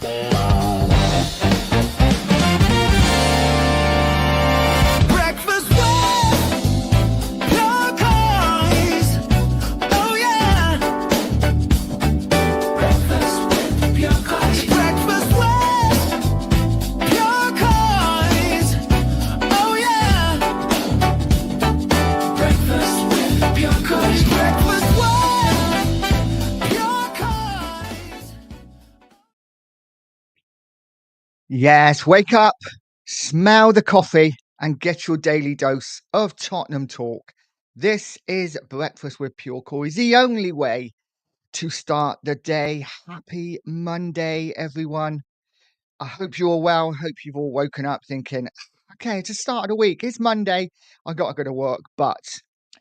Breakfast with Pure Coys. Oh yeah. Breakfast with Pure Coys. Breakfast with Pure Coys. Oh yeah. Breakfast with Pure Coys. Breakfast with Pure Coys. Yes, wake up, smell the coffee, and get your daily dose of Tottenham talk. This is Breakfast with Pure Coys, the only way to start the day. Happy Monday, everyone. I hope you're all well. I hope you've all woken up thinking, okay, it's the start of the week. It's Monday. I got to go to work, but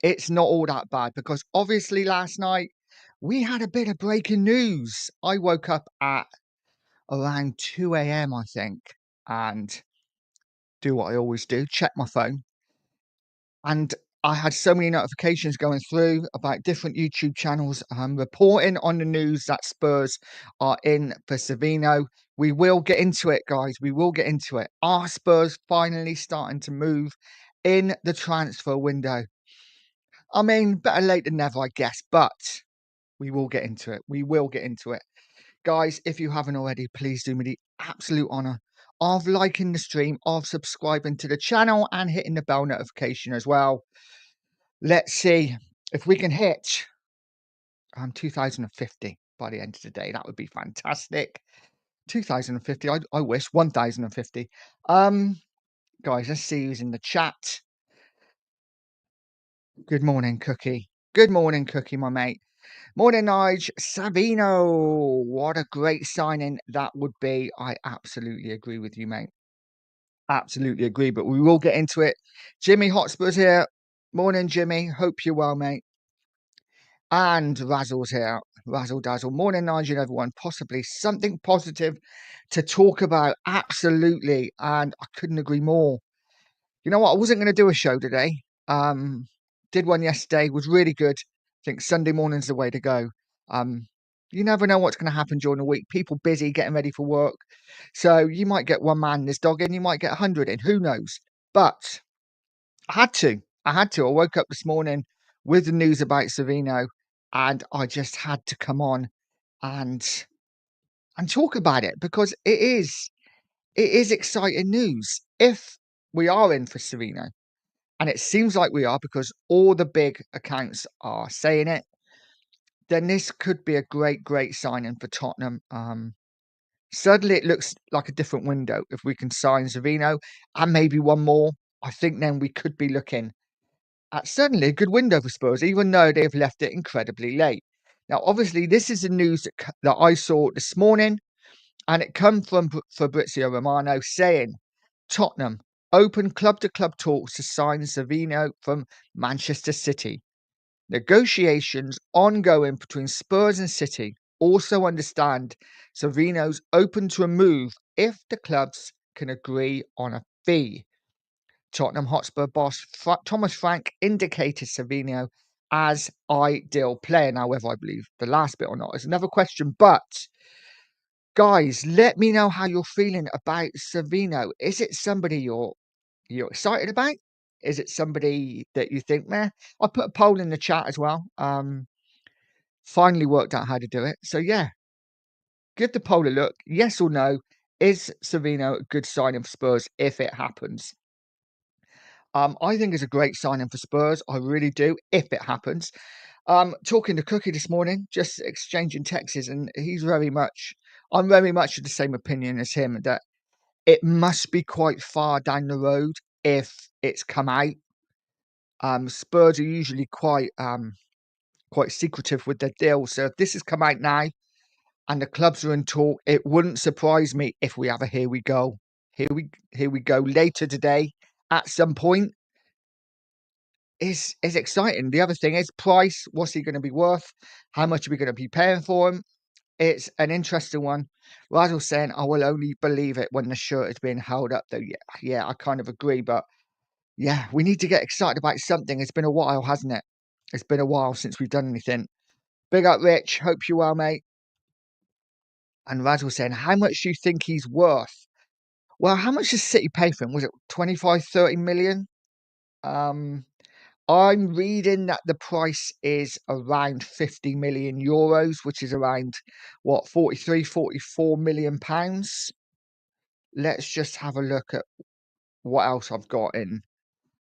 it's not all that bad because obviously last night we had a bit of breaking news. I woke up at around 2 a.m., I think, and do what I always do, check my phone. And I had so many notifications going through about different YouTube channels reporting on the news that Spurs are in for Savinho. We will get into it, guys. We will get into it. Are Spurs finally starting to move in the transfer window? I mean, better late than never, I guess, but we will get into it. We will get into it. Guys, if you haven't already, please do me the absolute honour of liking the stream, of subscribing to the channel and hitting the bell notification as well. Let's see if we can hit 2050 by the end of the day. That would be fantastic. 2050, I wish 1050. Guys, let's see who's in the chat. Good morning, Cookie. Good morning, Cookie, my mate. Morning, Nige. Savinho. What a great signing that would be. I absolutely agree with you, mate. Absolutely agree, but we will get into it. Jimmy Hotspur's here. Morning, Jimmy. Hope you're well, mate. And Razzle's here. Razzle Dazzle. Morning, Nigel, everyone. Possibly something positive to talk about. Absolutely. And I couldn't agree more. You know what? I wasn't going to do a show today. Did one yesterday. Was really good. I think Sunday morning's the way to go. You never know what's going to happen during the week. People busy getting ready for work. So you might get one man this dog in. You might get 100 in. Who knows? But I had to. I woke up this morning with the news about Savinho, and I just had to come on and talk about it because it is exciting news. If we are in for Savinho, and it seems like we are because all the big accounts are saying it, then this could be a great signing for Tottenham. Suddenly it looks like a different window if we can sign Savinho and maybe one more. I think then we could be looking at certainly a good window for Spurs, even though they've left it incredibly late. Now, obviously, this is the news that I saw this morning, and it comes from Fabrizio Romano saying Tottenham open club-to-club talks to sign Savinho from Manchester City. Negotiations ongoing between Spurs and City. Also understand Savinho's open to a move if the clubs can agree on a fee. Tottenham Hotspur boss Thomas Frank indicated Savinho as ideal player. Now, whether I believe the last bit or not is another question. But guys, let me know how you're feeling about Savinho. Is it somebody you're excited about? Is it somebody that you think, meh? I put a poll in the chat as well. Finally worked out how to do it. So yeah, give the poll a look. Yes or no? Is Savinho a good signing for Spurs if it happens? I think it's a great signing for Spurs. I really do, if it happens. Talking to Cookie this morning, just exchanging texts, and I'm very much of the same opinion as him that it must be quite far down the road if it's come out. Spurs are usually quite secretive with their deals. So if this has come out now and the clubs are in talk, it wouldn't surprise me if we have a here we go. Here we go later today at some point. Is exciting. The other thing is price. What's he going to be worth? How much are we going to be paying for him? It's an interesting one. Razzle saying, I will only believe it when the shirt is being held up, though. Yeah, I kind of agree. But yeah, we need to get excited about something. It's been a while, hasn't it? It's been a while since we've done anything. Big up, Rich. Hope you're well, mate. And Raz was saying, how much do you think he's worth? Well, how much does City pay for him? Was it 25, 30 million? I'm reading that the price is around 50 million euros, which is around what, 43, 44 million pounds. Let's just have a look at what else I've got in,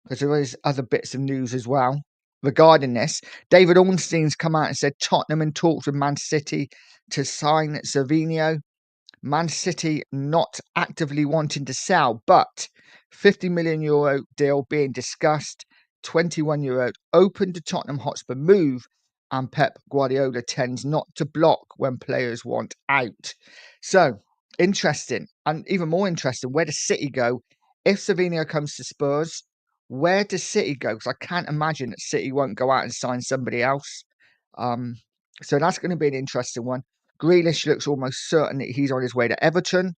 because there is other bits of news as well regarding this. David Ornstein's come out and said Tottenham in talks with Man City to sign Savinho. Man City not actively wanting to sell, but 50 million euro deal being discussed. 21 euro open to Tottenham Hotspur move, and Pep Guardiola tends not to block when players want out. So interesting, and even more interesting, where does City go if Savinho comes to Spurs? Where does City go? Because I can't imagine that City won't go out and sign somebody else. Um, so that's going to be an interesting one. Grealish looks almost certain that he's on his way to Everton.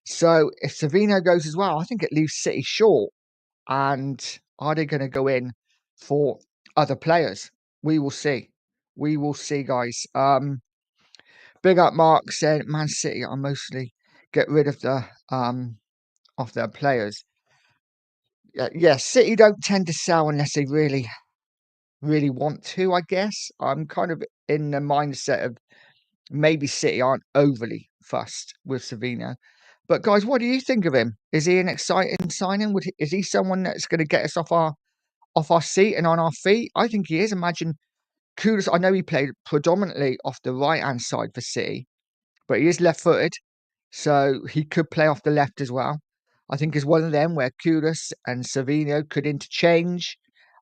So if Savinho goes as well, I think it leaves City short. And are they going to go in for other players? We will see. We will see, guys. Big up Mark said Man City are mostly get rid of their players. Yeah, City don't tend to sell unless they really want to, I guess. I'm kind of in the mindset of maybe City aren't overly fussed with Savinho. But guys, what do you think of him? Is he an exciting signing? Is he someone that's going to get us off our seat and on our feet? I think he is. Imagine Kudus. I know he played predominantly off the right hand side for City, but he is left footed, so he could play off the left as well. I think is one of them where Kudus and Savinho could interchange.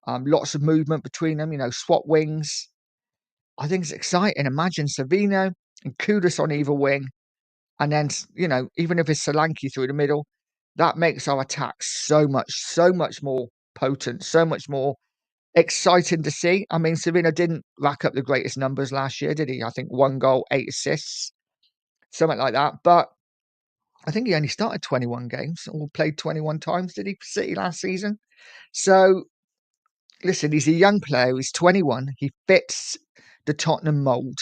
Lots of movement between them. Swap wings. I think it's exciting. Imagine Savinho and Kudus on either wing. And then, even if it's Solanke through the middle, that makes our attack so much more potent, so much more exciting to see. I mean, Savinho didn't rack up the greatest numbers last year, did he? I think 1 goal, 8 assists, something like that. But I think he only started 21 games or played 21 times, did he, for City last season? So, listen, he's a young player. He's 21. He fits the Tottenham mould.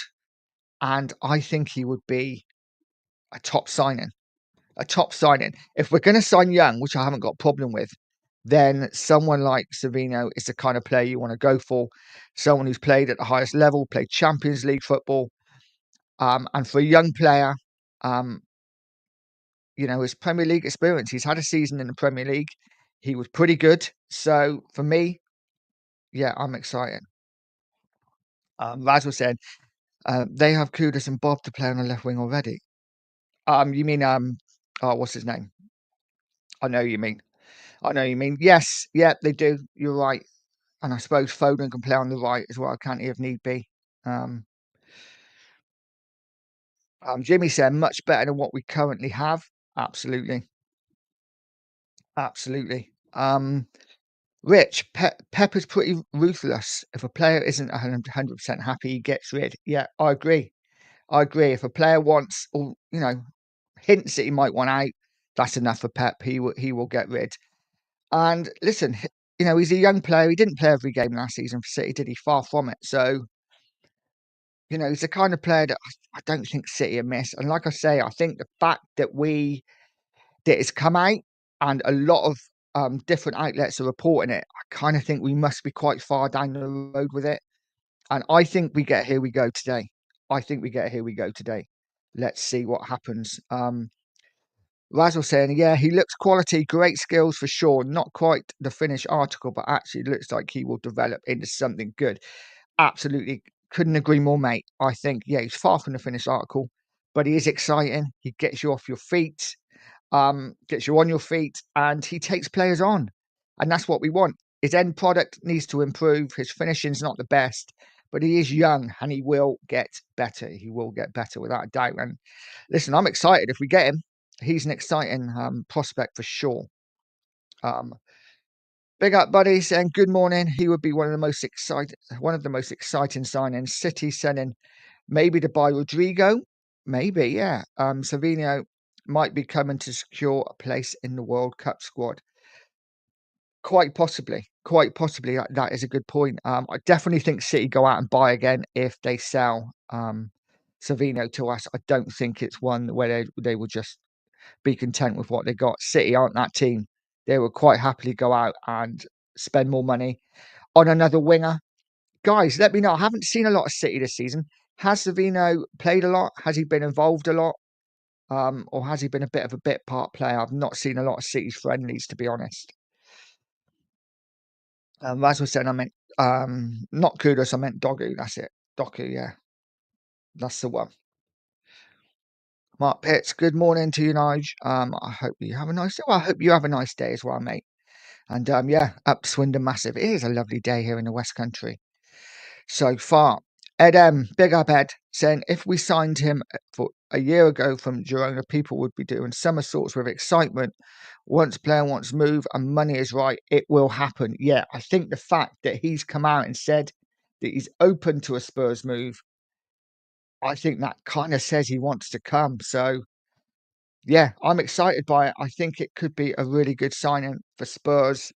And I think he would be a top signing. A top signing. If we're going to sign young, which I haven't got a problem with, then someone like Savinho is the kind of player you want to go for. Someone who's played at the highest level, played Champions League football. And for a young player, um, his Premier League experience, he's had a season in the Premier League. He was pretty good. So for me, yeah, I'm excited. Raz was saying, they have Kudus and Bob to play on the left wing already. You mean, oh, what's his name? I know you mean. I know you mean. Yes, yeah, they do. You're right. And I suppose Foden can play on the right as well, can't he, if need be? Um, Jimmy said much better than what we currently have. Absolutely, absolutely. Rich, Pep is pretty ruthless. If a player isn't 100% happy, he gets rid. Yeah, I agree. I agree. If a player wants, or hints that he might want out, that's enough for Pep. He will get rid. And listen, he's a young player. He didn't play every game last season for City, did he? Far from it. So, he's the kind of player that I don't think City are miss. And like I say, I think the fact that it's come out and a lot of different outlets are reporting it, I kind of think we must be quite far down the road with it. And I think we get here we go today. I think we get here we go today. Let's see what happens. Razzle saying, yeah, he looks quality, great skills for sure. Not quite the finished article, but actually looks like he will develop into something good. Absolutely couldn't agree more, mate. I think, yeah, he's far from the finished article, but he is exciting. He gets you off your feet, gets you on your feet, and he takes players on. And that's what we want. His end product needs to improve. His finishing's not the best, but he is young and he will get better. He will get better without a doubt. And listen, I'm excited if we get him. He's an exciting prospect for sure. Big up, buddy, saying good morning. He would be one of the most exciting signings. City sending maybe to buy Rodrigo, maybe, yeah. Savinho might be coming to secure a place in the World Cup squad. Quite possibly. That is a good point. I definitely think City go out and buy again if they sell Savinho to us. I don't think it's one where they will just be content with what they got. City aren't that team. They will quite happily go out and spend more money on another winger. Guys, let me know. I haven't seen a lot of City this season. Has Savinho played a lot? Has he been involved a lot? Or has he been a bit of a bit part player? I've not seen a lot of City's friendlies, to be honest. As was saying, I meant not Kudos, I meant Dogu. That's it. Doku, yeah, that's the one. Mark Pitts, good morning to you, Nige. I hope you have a nice day. Well, I hope you have a nice day as well, mate. And yeah, up Swindon massive. It is a lovely day here in the West Country so far. Ed M, big up Ed, saying if we signed him for a year ago from Girona, people would be doing somersaults with excitement. Once player wants move and money is right, it will happen. Yeah, I think the fact that he's come out and said that he's open to a Spurs move, I think that kind of says he wants to come. So yeah, I'm excited by it. I think it could be a really good signing for Spurs.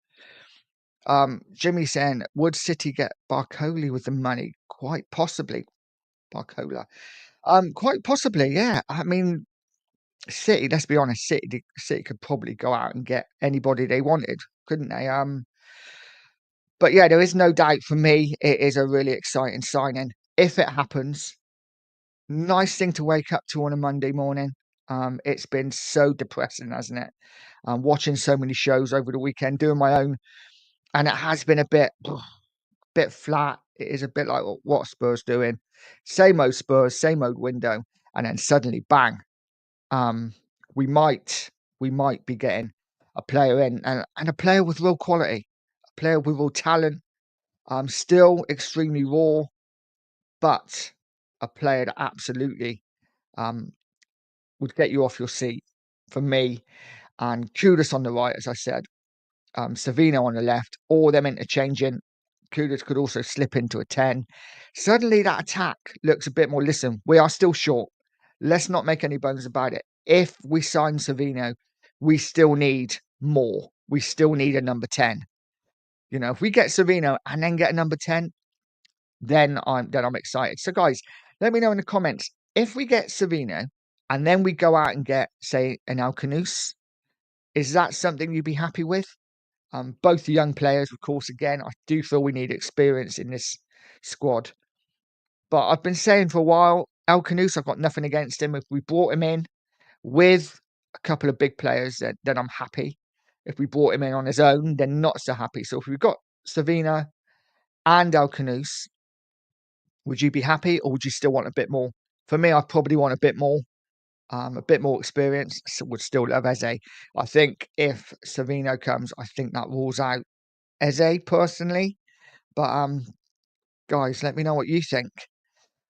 Jimmy saying, would City get Barcola with the money? Quite possibly. Barcola. Quite possibly, yeah. I mean, City, let's be honest, City could probably go out and get anybody they wanted, couldn't they? But yeah, there is no doubt for me, it is a really exciting signing. If it happens, nice thing to wake up to on a Monday morning. It's been so depressing, hasn't it? Watching so many shows over the weekend, doing my own, and it has been a bit flat. It is a bit like what Spurs doing, same old Spurs, same old window, and then suddenly bang, um, we might be getting a player in and a player with real quality, a player with real talent. Still extremely raw, but a player that absolutely um would get you off your seat for me. And Kudus on the right, as I said, Savinho on the left, or them interchanging. Kudus could also slip into a 10. Suddenly that attack looks a bit more. Listen, we are still short. Let's not make any bones about it. If we sign Savinho, we still need more. We still need a number 10. You know, if we get Savinho and then get a number 10, then I'm excited. So guys, let me know in the comments if we get Savinho and then we go out and get, say, an Alcanus. Is that something you'd be happy with? Both the young players, of course. Again, I do feel we need experience in this squad. But I've been saying for a while, Alcanus, I've got nothing against him. If we brought him in with a couple of big players, then I'm happy. If we brought him in on his own, then not so happy. So if we've got Savina and Alcanus, would you be happy or would you still want a bit more? For me, I probably want a bit more experience. Would still love Eze. I think if Savino comes, I think that rules out Eze personally. But guys, let me know what you think.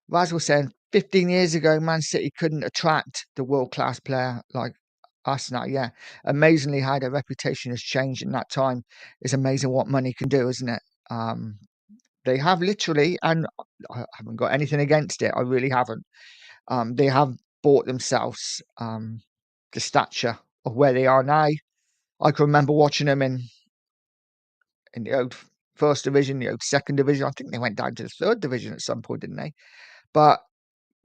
Raz was saying 15 years ago, Man City couldn't attract the world-class player like us now. Yeah, amazingly how their reputation has changed in that time. It's amazing what money can do, isn't it? They have literally, and I haven't got anything against it. I really haven't. They have bought themselves the stature of where they are now. I can remember watching them in the old first division, the old second division. I think they went down to the third division at some point, didn't they? But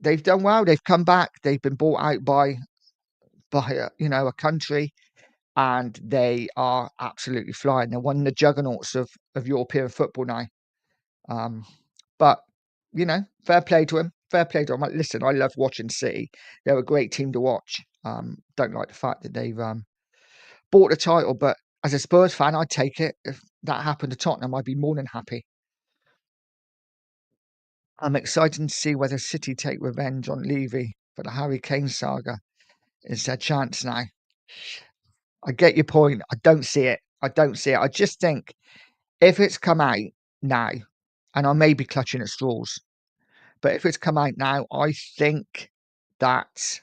they've done well. They've come back. They've been bought out by a country, and they are absolutely flying. They're one of the juggernauts of European football now. But fair play to him. Fair play to him. Listen, I love watching City. They're a great team to watch. Don't like the fact that they've bought the title, but as a Spurs fan, I'd take it. If that happened to Tottenham, I'd be more than happy. I'm excited to see whether City take revenge on Levy for the Harry Kane saga. Is their chance now? I get your point. I don't see it. I don't see it. I just think if it's come out now, and I may be clutching at straws, but if it's come out now, I think that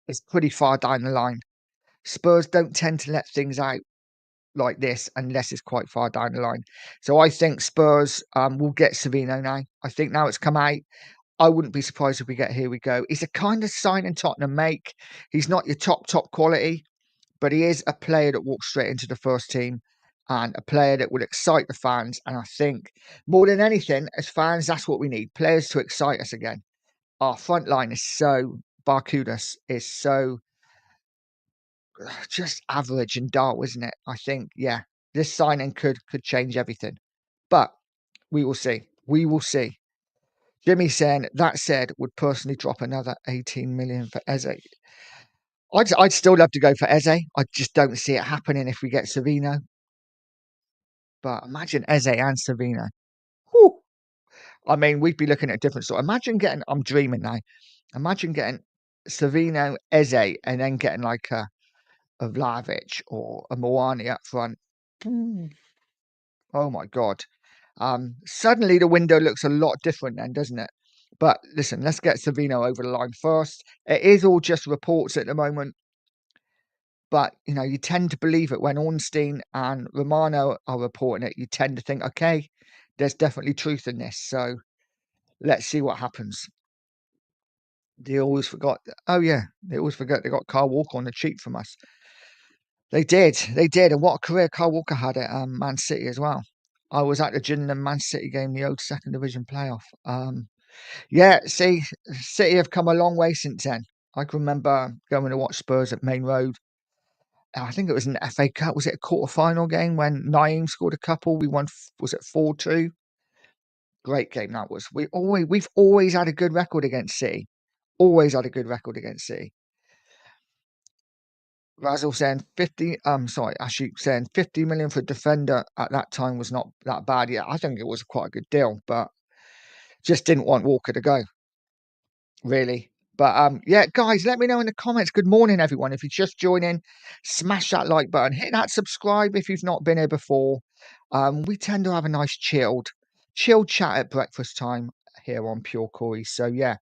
it's pretty far down the line. Spurs don't tend to let things out like this unless it's quite far down the line. So I think Spurs will get Savinho now. I think now it's come out. I wouldn't be surprised if we get Here We Go. He's a kind of signing Tottenham make. He's not your top quality, but he is a player that walks straight into the first team. and a player that will excite the fans. And I think more than anything, as fans, that's what we need, players to excite us again. Our front line is so, Barkudas is so just average and dull, isn't it? I think, yeah, this signing could change everything. But we will see. We will see. Jimmy saying, that said, would personally drop another 18 million for Eze. I'd still love to go for Eze. I just don't see it happening if we get Savinho. But imagine Eze and Savinho. Whew. I mean, we'd be looking at a different sort. Imagine getting, I'm dreaming now. Imagine getting Savinho, Eze, and then getting like a Vlahovic or a Moani up front. Oh my God. Suddenly the window looks a lot different then, doesn't it? But listen, let's get Savinho over the line first. It is all just reports at the moment. But, you know, you tend to believe it when Ornstein and Romano are reporting it. You tend to think, okay, there's definitely truth in this. So let's see what happens. They always forgot. Oh, yeah. They always forget they got Kyle Walker on the cheap from us. They did. They did. And what a career Kyle Walker had at Man City as well. I was at the Gillingham Man City game, the old second division playoff. Yeah, see, City have come a long way since then. I can remember going to watch Spurs at Main Road. I think it was an FA Cup. Was it a quarter-final game when Naeem scored a couple? We won, was it 4-2? Great game that was. We've always had a good record against City. Always had a good record against City. Razzle saying 50, sorry, Ashik saying 50 million for a defender at that time was not that bad. Yeah, I think it was quite a good deal, but just didn't want Walker to go, really. But yeah, guys, let me know in the comments. Good morning, everyone. If you're just joining, smash that like button, hit that subscribe if you've not been here before. We tend to have a nice chilled chat at breakfast time here on Pure Coys. So yeah,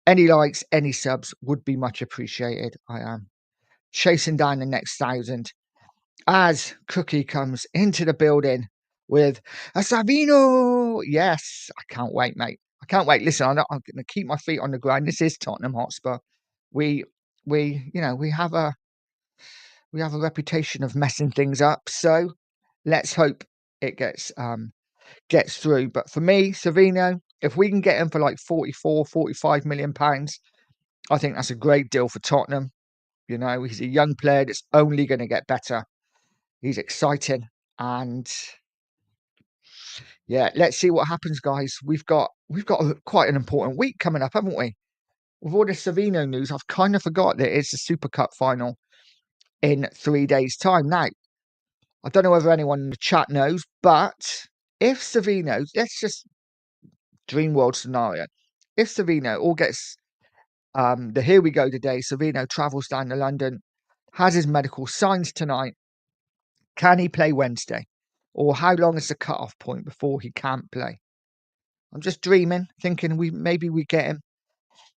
any likes, any subs would be much appreciated. I am chasing down the next 1,000 as Cookie comes into the building with a Savinho. Yes, I can't wait, mate. I can't wait. Listen, I'm going to keep my feet on the ground. This is Tottenham Hotspur. We, you know, we have a reputation of messing things up. So let's hope it gets through. But for me, Savinho, if we can get him for like 44, 45 million pounds, I think that's a great deal for Tottenham. You know, he's a young player that's only going to get better. He's exciting, and yeah, let's see what happens, guys. We've got quite an important week coming up, haven't we? With all this Savinho news, I've kind of forgot that it's the Super Cup final in 3 days' time. Now, I don't know whether anyone in the chat knows, but if Savinho, let's just dream world scenario, if Savinho all gets the here we go today, Savinho travels down to London, has his medical, signs tonight. Can he play Wednesday? Or how long is the cut-off point before he can't play? I'm just dreaming, thinking maybe we get him.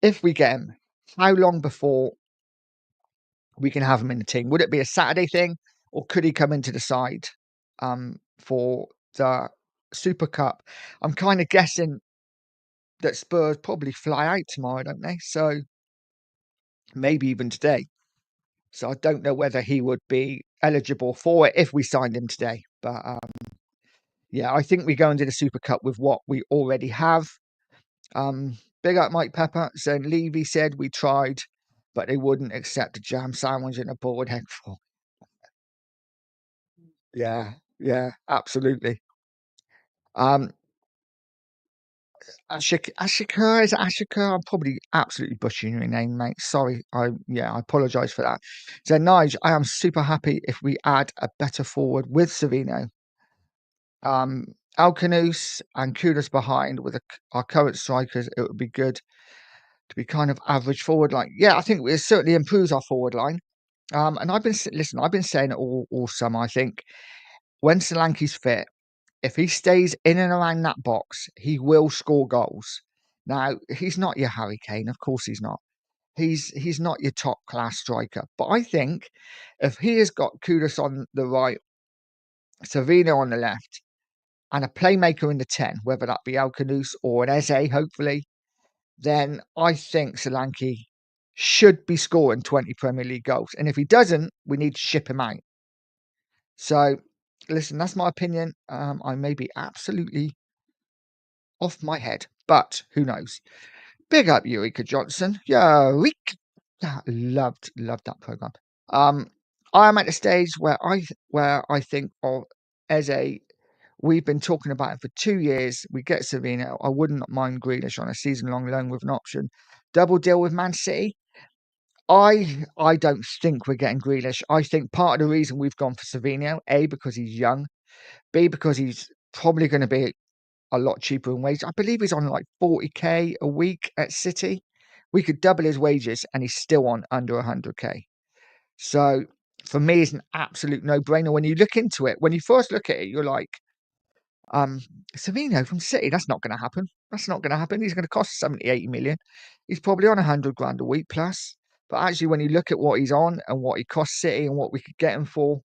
If we get him, how long before we can have him in the team? Would it be a Saturday thing, or could he come into the side for the Super Cup? I'm kind of guessing that Spurs probably fly out tomorrow, don't they? So maybe even today. So I don't know whether he would be eligible for it if we signed him today. But yeah, I think we go into the Super Cup with what we already have. Big up Mike Pepper saying Levy said we tried, but they wouldn't accept a jam sandwich and a boiled egg for. Yeah, yeah, absolutely. Um, Ashika, is it Ashika? I'm probably absolutely butchering your name, mate. Sorry, I apologise for that. So Nige, I am super happy if we add a better forward with Savino. Alcanus and Kudos behind with our current strikers, it would be good to be kind of average forward line. Yeah, I think it certainly improves our forward line. And I've been saying it all summer. I think when Solanke's fit, if he stays in and around that box, he will score goals. Now, he's not your Harry Kane, of course he's not. He's not your top class striker. But I think if he has got Kudus on the right, Savino on the left, and a playmaker in the 10, whether that be Alcanus or an Eze, hopefully, then I think Solanke should be scoring 20 Premier League goals. And if he doesn't, we need to ship him out. So listen, that's my opinion. I may be absolutely off my head, but who knows? Big up Eureka Johnson. Eureka. Yeah, loved that program. Um, I am at the stage where I think of Eze. We've been talking about it for 2 years. We get Savinho. I wouldn't mind Grealish on a season-long loan with an option. Double deal with Man City. I don't think we're getting Grealish. I think part of the reason we've gone for Savinho, A, because he's young, B, because he's probably going to be a lot cheaper in wages. I believe he's on like 40k a week at City. We could double his wages and he's still on under 100k. So for me, it's an absolute no-brainer. When you look into it, when you first look at it, you're like, um, Savinho from City, that's not going to happen. That's not going to happen. He's going to cost 70, 80 million. He's probably on 100 grand a week plus. But actually, when you look at what he's on and what he costs City and what we could get him for,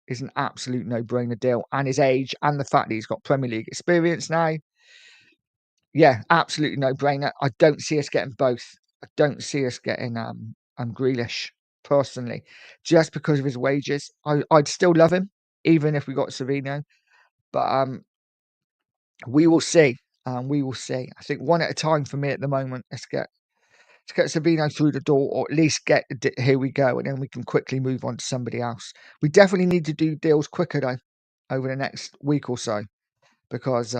is an absolute no-brainer deal. And his age and the fact that he's got Premier League experience now, yeah, absolutely no-brainer. I don't see us getting both. I don't see us getting Grealish personally, just because of his wages. I'd still love him, even if we got Savinho. But we will see. We will see. I think one at a time for me at the moment. Let's get Savinho through the door, or at least get here we go, and then we can quickly move on to somebody else. We definitely need to do deals quicker though, over the next week or so, because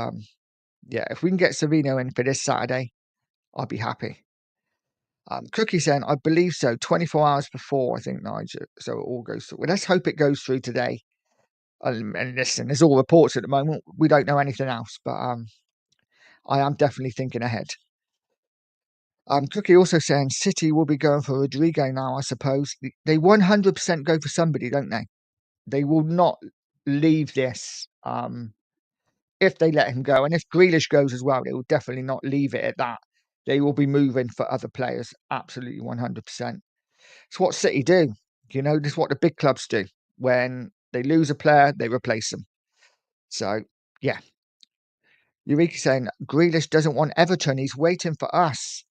yeah, if we can get Savinho in for this Saturday, I'll be happy. Cookie saying, I believe so. 24 hours before, I think, Nigel. So it all goes through. Well, let's hope it goes through today. And listen, there's all reports at the moment. We don't know anything else, but I am definitely thinking ahead. Cookie also saying City will be going for Rodrigo now, I suppose. They 100% go for somebody, don't they? They will not leave this if they let him go. And if Grealish goes as well, they will definitely not leave it at that. They will be moving for other players. Absolutely 100%. It's what City do. You know, this is what the big clubs do. When they lose a player, they replace them. So, yeah. Eureka saying Grealish doesn't want Everton. He's waiting for us.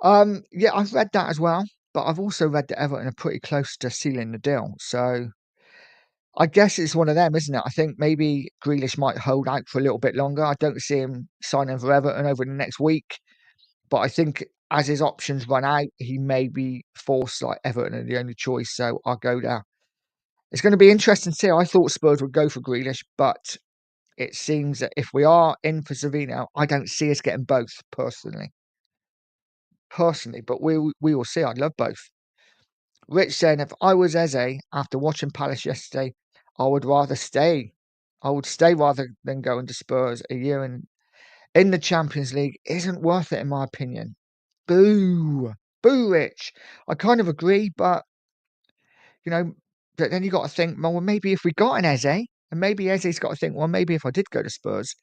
Yeah, I've read that as well, but I've also read that Everton are pretty close to sealing the deal. So I guess it's one of them, isn't it? I think maybe Grealish might hold out for a little bit longer. I don't see him signing for Everton over the next week, but I think as his options run out, he may be forced like Everton are the only choice. So I'll go there. It's going to be interesting to see. I thought Spurs would go for Grealish, but it seems that if we are in for Savinho, I don't see us getting both personally. But we will see. I'd love both. Rich saying, if I was Eze after watching Palace yesterday, I would rather stay. I would stay rather than go into Spurs. A year in the Champions League isn't worth it, in my opinion. Boo. Boo, Rich. I kind of agree, but, you know, but then you got to think, well, maybe if we got an Eze, and maybe Eze's got to think, well, maybe if I did go to Spurs,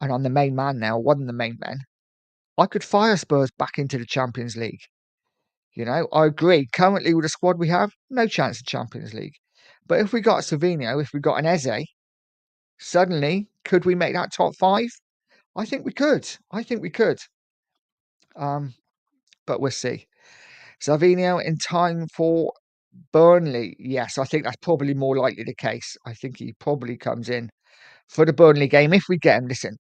and I'm the main man now, one of the main men, I could fire Spurs back into the Champions League. You know, I agree. Currently, with the squad we have, no chance of Champions League. But if we got Savinho, if we got an Eze, suddenly, could we make that top five? I think we could. I think we could. But we'll see. Savinho in time for Burnley. Yes, I think that's probably more likely the case. I think he probably comes in for the Burnley game if we get him. Listen,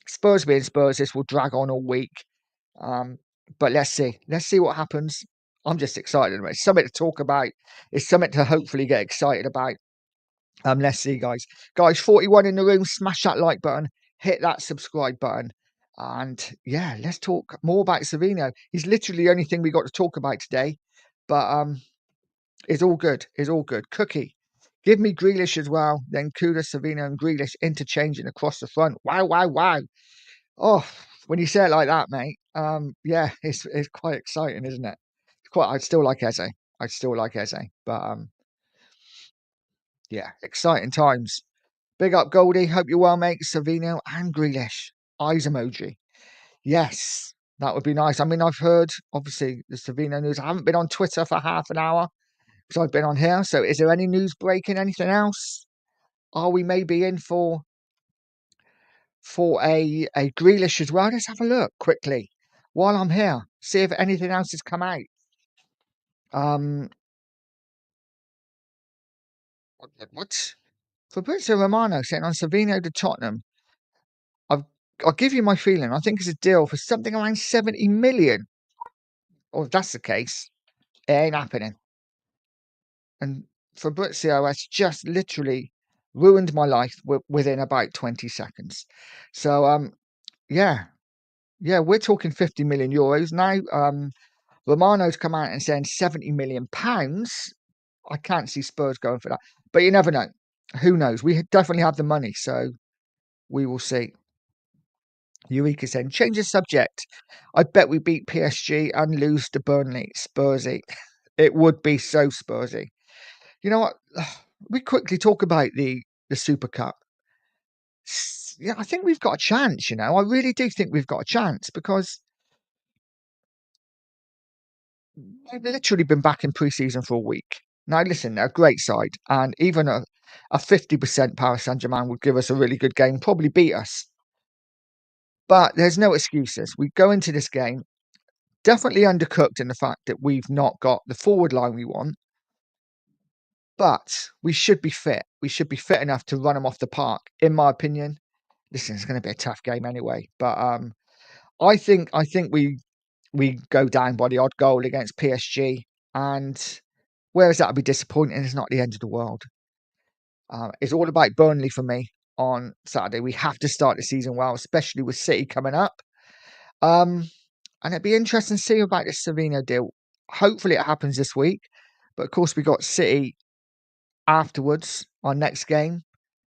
Spurs being Spurs, this will drag on all week. But let's see. Let's see what happens. I'm just excited. It's something to talk about. It's something to hopefully get excited about. Let's see, guys. Guys, 41 in the room. Smash that like button. Hit that subscribe button. And yeah, let's talk more about Savinho. He's literally the only thing we got to talk about today. But it's all good. It's all good. Cookie. Give me Grealish as well. Then Kudus, Savinho, and Grealish interchanging across the front. Wow, wow, wow. Oh, when you say it like that, mate, yeah, it's quite exciting, isn't it? It's quite. I'd still like Eze. I'd still like Eze, but yeah, exciting times. Big up, Goldie. Hope you're well, mate. Savinho and Grealish. Eyes emoji. Yes, that would be nice. I mean, I've heard obviously the Savinho news. I haven't been on Twitter for half an hour because I've been on here. So, is there any news breaking? Anything else? Are we maybe in for a Grealish as well? Let's have a look quickly while I'm here. See if anything else has come out. Um, what? Fabrizio Romano sent on Savinho to Tottenham. I've, I'll give you my feeling. I think it's a deal for something around 70 million. Or if that's the case, it ain't happening. And Fabrizio has just literally ruined my life within about 20 seconds. So, yeah, yeah, we're talking 50 million euros now. Romano's come out and saying 70 million pounds. I can't see Spurs going for that, but you never know. Who knows? We definitely have the money, so we will see. Eureka saying, change the subject. I bet we beat PSG and lose to Burnley. Spursy. It would be so Spursy. You know what? We quickly talk about the Super Cup. Yeah, I think we've got a chance, you know. I really do think we've got a chance because they've literally been back in pre-season for a week. Now, listen, they're a great side, and even a 50% Paris Saint-Germain would give us a really good game, probably beat us. But there's no excuses. We go into this game definitely undercooked in the fact that we've not got the forward line we want, but we should be fit. We should be fit enough to run them off the park, in my opinion. Listen, it's going to be a tough game anyway, but I think we go down by the odd goal against PSG, and whereas that'll be disappointing, it's not the end of the world. It's all about Burnley for me on Saturday. We have to start the season well, especially with City coming up. Um, and it'd be interesting to see about this Savinho deal. Hopefully, it happens this week. But of course, we got City afterwards. Our next game.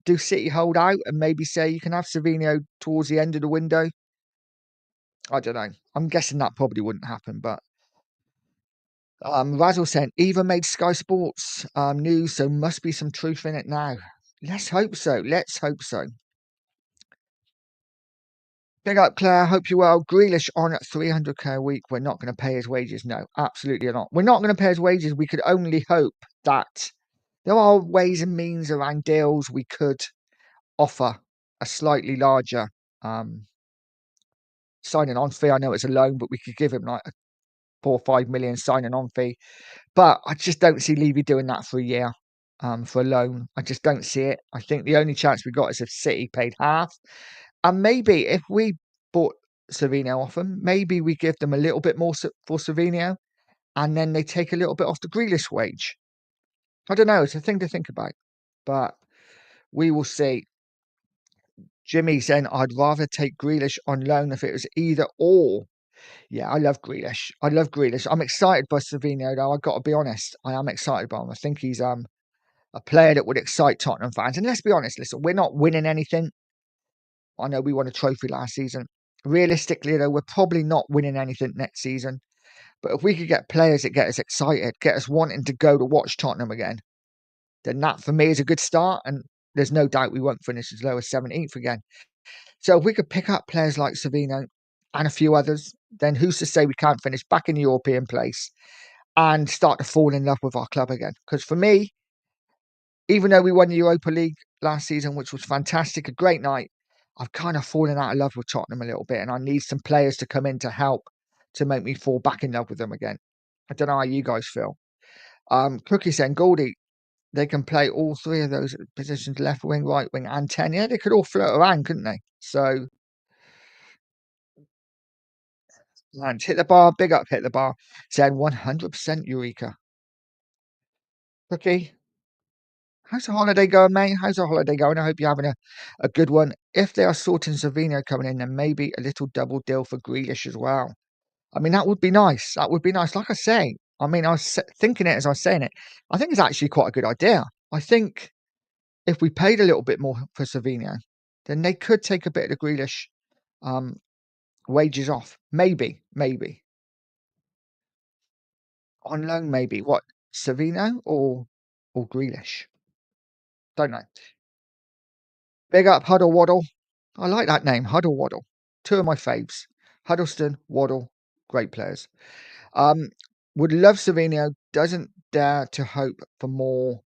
Do City hold out and maybe say you can have Savinho towards the end of the window? I don't know. I'm guessing that probably wouldn't happen, but Razzle sent Eva made Sky Sports news, so must be some truth in it now. Let's hope so. Let's hope so. Big up, Claire. Hope you're well. Grealish on 300k a week. We're not going to pay his wages. No, absolutely not. We're not going to pay his wages. We could only hope that there are ways and means around deals we could offer a slightly larger signing on fee. I know it's a loan, but we could give him like a 4 or 5 million signing on fee. But I just don't see Levy doing that for a year for a loan. I just don't see it. I think the only chance we got is if City paid half. And maybe if we bought Savinho off them, maybe we give them a little bit more for Savinho and then they take a little bit off the Grealish wage. I don't know. It's a thing to think about. But we will see. Jimmy saying, I'd rather take Grealish on loan if it was either or. Yeah, I love Grealish. I love Grealish. I'm excited by Savinho, though. I've got to be honest. I am excited by him. I think he's a player that would excite Tottenham fans. And let's be honest, listen, we're not winning anything. I know we won a trophy last season. Realistically, though, we're probably not winning anything next season. But if we could get players that get us excited, get us wanting to go to watch Tottenham again, then that for me is a good start. And there's no doubt we won't finish as low as 17th again. So if we could pick up players like Savinho and a few others, then who's to say we can't finish back in the European place and start to fall in love with our club again? Because for me, even though we won the Europa League last season, which was fantastic, a great night, I've kind of fallen out of love with Tottenham a little bit, and I need some players to come in to help to make me fall back in love with them again. I don't know how you guys feel. Cookie saying, Goldie, they can play all three of those positions, left wing, right wing, and 10. Yeah, they could all float around, couldn't they? So, Lance, hit the bar, big up, hit the bar, saying 100% Eureka. Cookie, how's the holiday going, mate? How's the holiday going? I hope you're having a good one. If they are sorting Savinho coming in, then maybe a little double deal for Grealish as well. I mean, that would be nice. That would be nice. Like I say, I mean, I was thinking it as I was saying it. I think it's actually quite a good idea. I think if we paid a little bit more for Savinho, then they could take a bit of the Grealish um, wages off. Maybe on loan. Maybe what Savinho or Grealish? Don't know. Big up Huddle Waddle. I like that name, Huddle Waddle. Two of my faves. Huddleston, Waddle, great players. Would love Savinho, doesn't dare to hope for more,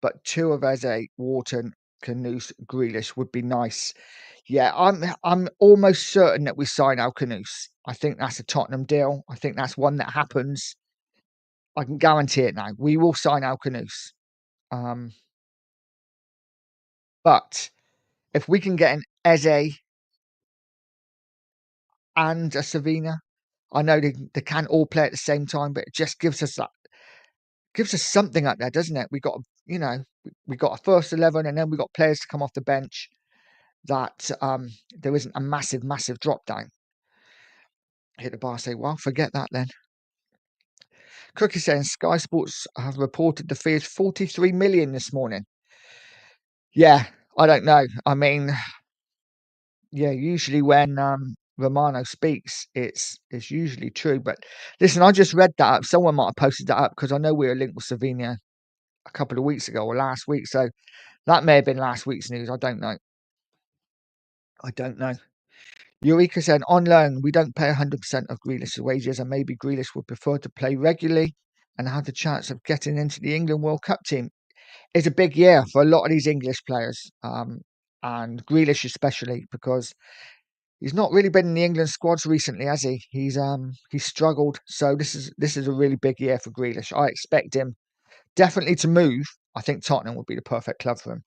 but two of Eze, Wharton, Canoose, Grealish would be nice. Yeah, I'm almost certain that we sign Al Canoose. I think that's a Tottenham deal. I think that's one that happens. I can guarantee it now. We will sign Al Canoose. Um, But if we can get an Eze and a Savinho, I know they can't all play at the same time, but it just gives us something up there, doesn't it? We got, we got a first 11, and then we got players to come off the bench that there isn't a massive drop down. Hit the bar, say, well, forget that then. Cookie saying Sky Sports have reported the fee is 43 million this morning. Yeah, I don't know. I mean, yeah, usually when Romano speaks, it's usually true. But listen, I just read that up. Someone might have posted that up because I know we were linked with Savinho a couple of weeks ago or last week. So that may have been last week's news. I don't know. I don't know. Eureka said, on loan, we don't pay 100% of Grealish's wages, and maybe Grealish would prefer to play regularly and have the chance of getting into the England World Cup team. It's a big year for a lot of these English players, and Grealish especially, because he's not really been in the England squads recently, has he? He's struggled. So this is a really big year for Grealish. I expect him definitely to move. I think Tottenham would be the perfect club for him.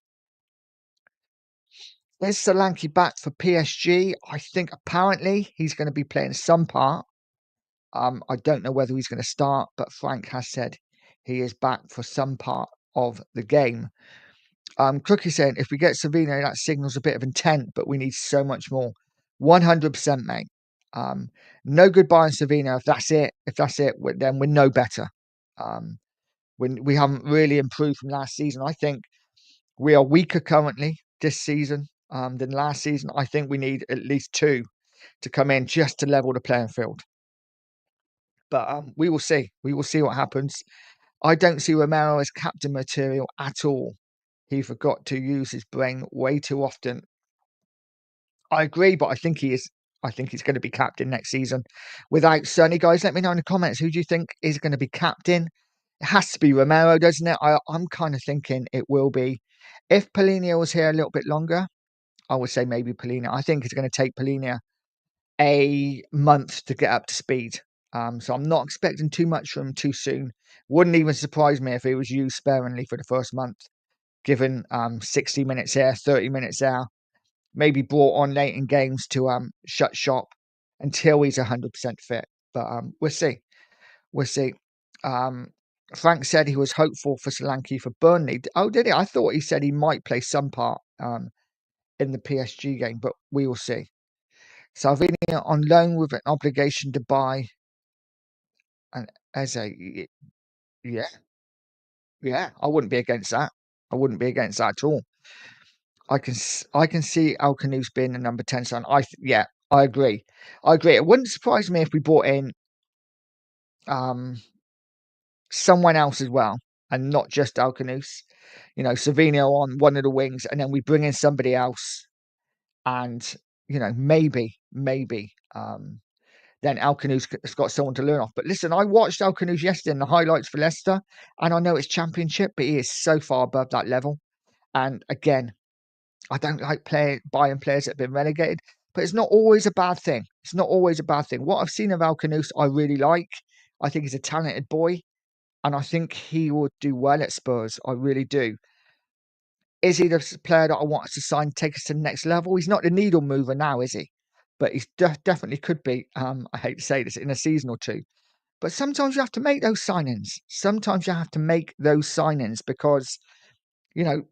Is Solanke back for PSG? I think apparently he's going to be playing some part. I don't know whether he's going to start, but Frank has said he is back for some part of the game. Cookie saying if we get Savinho, that signals a bit of intent, but we need so much more. 100%, mate. No goodbye on Savinho. If that's it, then we're no better. When we haven't really improved from last season, I think we are weaker currently this season than last season. I think we need at least two to come in just to level the playing field. But we will see. We will see what happens. I don't see Romero as captain material at all. He forgot to use his brain way too often. I agree, but I think he is. I think he's going to be captain next season. Without Sonny, guys, let me know in the comments who do you think is going to be captain. It has to be Romero, doesn't it? I'm kind of thinking it will be. If Polina was here a little bit longer, I would say maybe Polina. I think it's going to take Polina a month to get up to speed. So I'm not expecting too much from him too soon. Wouldn't even surprise me if he was used sparingly for the first month, given 60 minutes here, 30 minutes there, maybe brought on late in games to shut shop until he's 100% fit. But we'll see. We'll see. Frank said he was hopeful for Solanke for Burnley. Oh, did he? I thought he said he might play some part in the PSG game, but we will see. Savinho on loan with an obligation to buy an Eze. Yeah, yeah. I wouldn't be against that. I wouldn't be against that at all. I can see Alcanos being the number 10 son. Yeah, I agree. I agree. It wouldn't surprise me if we brought in um someone else as well, and not just Alcanos. Savinho on one of the wings, and then we bring in somebody else, and maybe then Alcanos has got someone to learn off. But listen, I watched Alcanos yesterday in the highlights for Leicester, and I know it's Championship, but he is so far above that level. And again, I don't like buying players that have been relegated, but it's not always a bad thing. It's not always a bad thing. What I've seen of Alcanos, I really like. I think he's a talented boy, and I think he would do well at Spurs. I really do. Is he the player that I want us to sign, take us to the next level? He's not the needle mover now, is he? But he definitely could be. I hate to say this, in a season or two. But sometimes you have to make those signings. Sometimes you have to make those signings because, you know,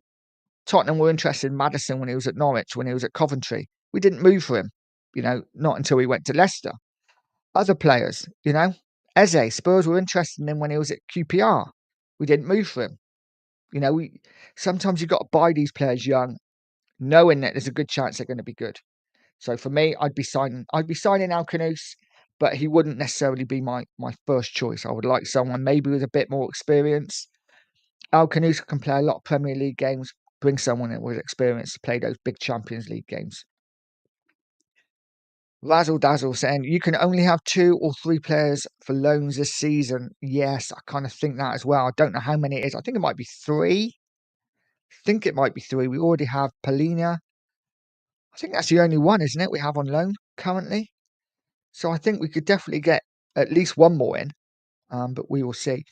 Tottenham were interested in Maddison when he was at Norwich, when he was at Coventry. We didn't move for him, not until he went to Leicester. Other players, Eze, Spurs were interested in him when he was at QPR. We didn't move for him. Sometimes you've got to buy these players young, knowing that there's a good chance they're going to be good. So for me, I'd be signing Alcanos, but he wouldn't necessarily be my first choice. I would like someone maybe with a bit more experience. Alcanos can play a lot of Premier League games. Bring someone in with experience to play those big Champions League games. Razzle Dazzle saying you can only have 2 or 3 players for loans this season. Yes, I kind of think that as well. I don't know how many it is. I think it might be 3. We already have Polina. I think that's the only one, isn't it? We have on loan currently. So I think we could definitely get at least one more in. But we will see.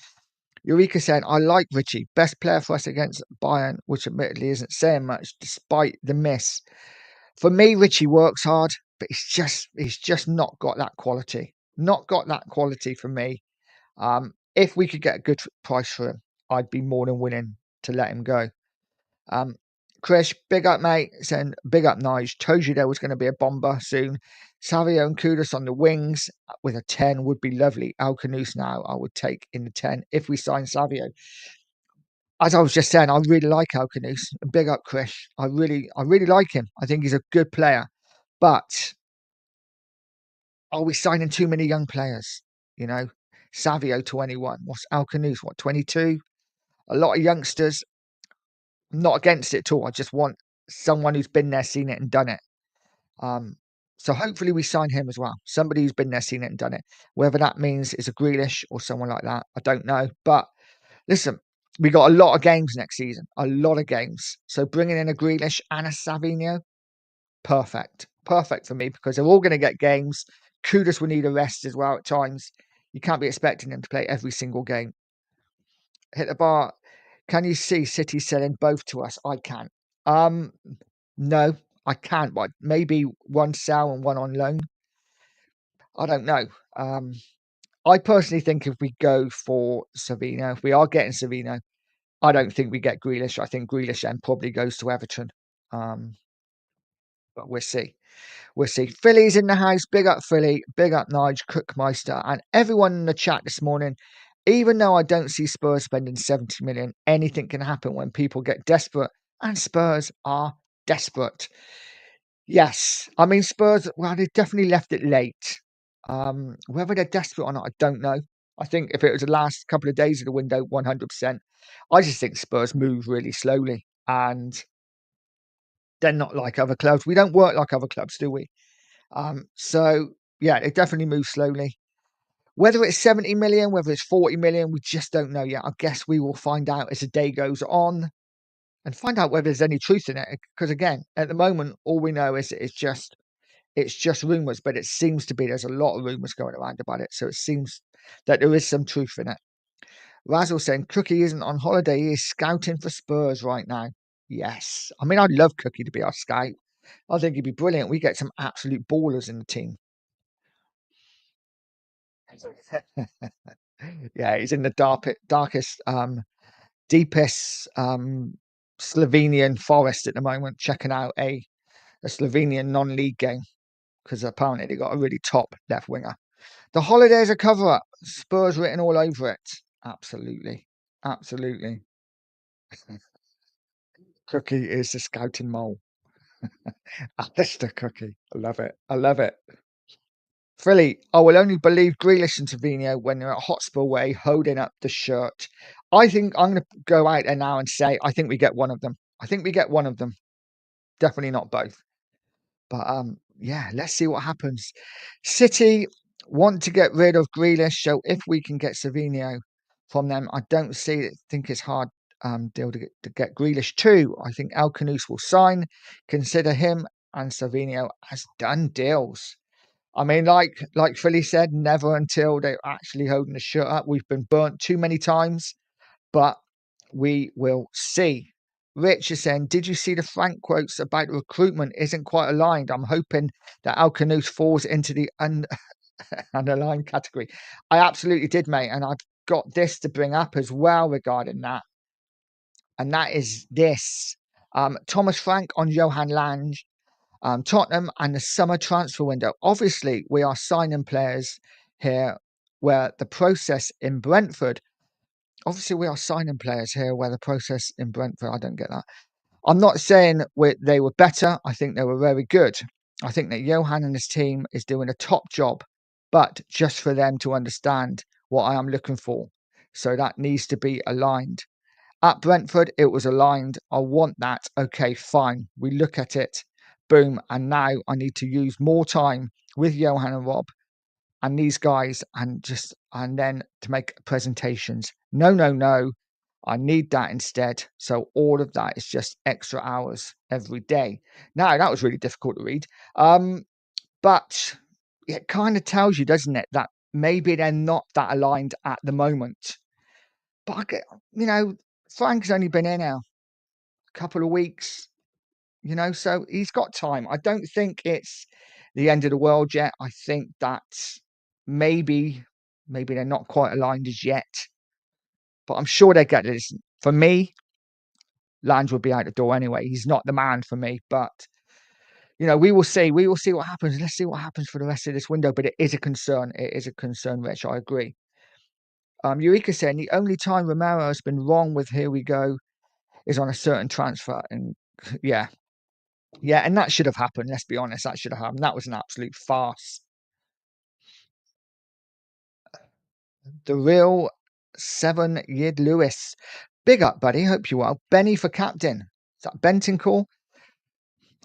Eureka saying, I like Richie. Best player for us against Bayern, which admittedly isn't saying much despite the miss. For me, Richie works hard, but he's just not got that quality. Not got that quality for me. If we could get a good price for him, I'd be more than willing to let him go. Chris, big up, mate. Saying big up, Nige. Told you there was going to be a bomber soon. Savio and Kudus on the wings with a 10 would be lovely. Alcanus now I would take in the 10 if we sign Savio. As I was just saying, I really like Alcanus. Big up, Chris. I really like him. I think he's a good player. But are we signing too many young players? You know, Savio 21. What's Alcanus? What 22? A lot of youngsters. I'm not against it at all. I just want someone who's been there, seen it, and done it. So hopefully we sign him as well. Somebody who's been there, seen it, and done it. Whether that means it's a Grealish or someone like that, I don't know. But listen, we got a lot of games next season. A lot of games. So bringing in a Grealish and a Savinho, perfect. Perfect for me because they're all going to get games. Kudus will need a rest as well at times. You can't be expecting him to play every single game. Hit the bar. Can you see City selling both to us? I can't. No, I can't. But maybe one sell and one on loan. I don't know. I personally think if we go for Savinho, if we are getting Savinho, I don't think we get Grealish. I think Grealish then probably goes to Everton. But we'll see. We'll see. Philly's in the house. Big up Philly. Big up Nige, Cookmeister, and everyone in the chat this morning. Even though I don't see Spurs spending 70 million, anything can happen when people get desperate, and Spurs are desperate. Yes, I mean Spurs. Well, they definitely left it late. Whether they're desperate or not, I don't know. I think if it was the last couple of days of the window, 100%. I just think Spurs move really slowly, and they're not like other clubs. We don't work like other clubs, do we? So yeah, it definitely moves slowly. Whether it's 70 million, whether it's 40 million, we just don't know yet. I guess we will find out as the day goes on and find out whether there's any truth in it. Because again, at the moment, all we know is it's just rumours, but it seems to be there's a lot of rumours going around about it. So it seems that there is some truth in it. Razzle saying Cookie isn't on holiday, he is scouting for Spurs right now. Yes. I mean, I'd love Cookie to be our scout. I think he'd be brilliant. We get some absolute ballers in the team. Yeah, he's in the darkest, deepest Slovenian forest at the moment, checking out a Slovenian non-league game because apparently they got a really top left winger. The holidays are cover up. Spurs written all over it. Absolutely, absolutely. Cookie is the scouting mole. Alistair Cookie, I love it. I love it. Philly, I will only believe Grealish and Savinho when they're at Hotspur Way holding up the shirt. I think I'm going to go out there now and say I think we get one of them. I think we get one of them. Definitely not both. But yeah, let's see what happens. City want to get rid of Grealish, so if we can get Savinho from them, I don't think it's hard deal to get Grealish too. I think Alcanus will sign. Consider him and Savinho as done deals. I mean, like Philly said, never until they're actually holding the shirt up. We've been burnt too many times, but we will see. Rich is saying, did you see the Frank quotes about recruitment isn't quite aligned? I'm hoping that Alcanus falls into the unaligned category. I absolutely did, mate. And I've got this to bring up as well regarding that. And that is this. Thomas Frank on Johan Lange. Tottenham and the summer transfer window. Obviously, we are signing players here where the process in Brentford. Obviously, we are signing players here where the process in Brentford. I don't get that. I'm not saying they were better. I think they were very good. I think that Johan and his team is doing a top job, but just for them to understand what I am looking for. So that needs to be aligned. At Brentford, it was aligned. I want that. Okay, fine. We look at it. Boom. And now I need to use more time with Johan and Rob and these guys and then to make presentations. No, no, no. I need that instead. So all of that is just extra hours every day. Now, that was really difficult to read. But it kind of tells you, doesn't it, that maybe they're not that aligned at the moment. But Frank's only been in now a couple of weeks, so he's got time. I don't think it's the end of the world yet. I think that maybe they're not quite aligned as yet, but I'm sure they get this. For me, Lange would be out the door anyway. He's not the man for me, but we will see. We will see what happens. Let's see what happens for the rest of this window. But it is a concern. It is a concern, Rich. I agree. Eureka saying the only time Romero has been wrong with "here we go" is on a certain transfer, and yeah, and that should have happened. Let's be honest, that should have happened. That was an absolute farce. The real 7-year Lewis. Big up, buddy. Hope you well. Benny for captain. Is that Bentancur?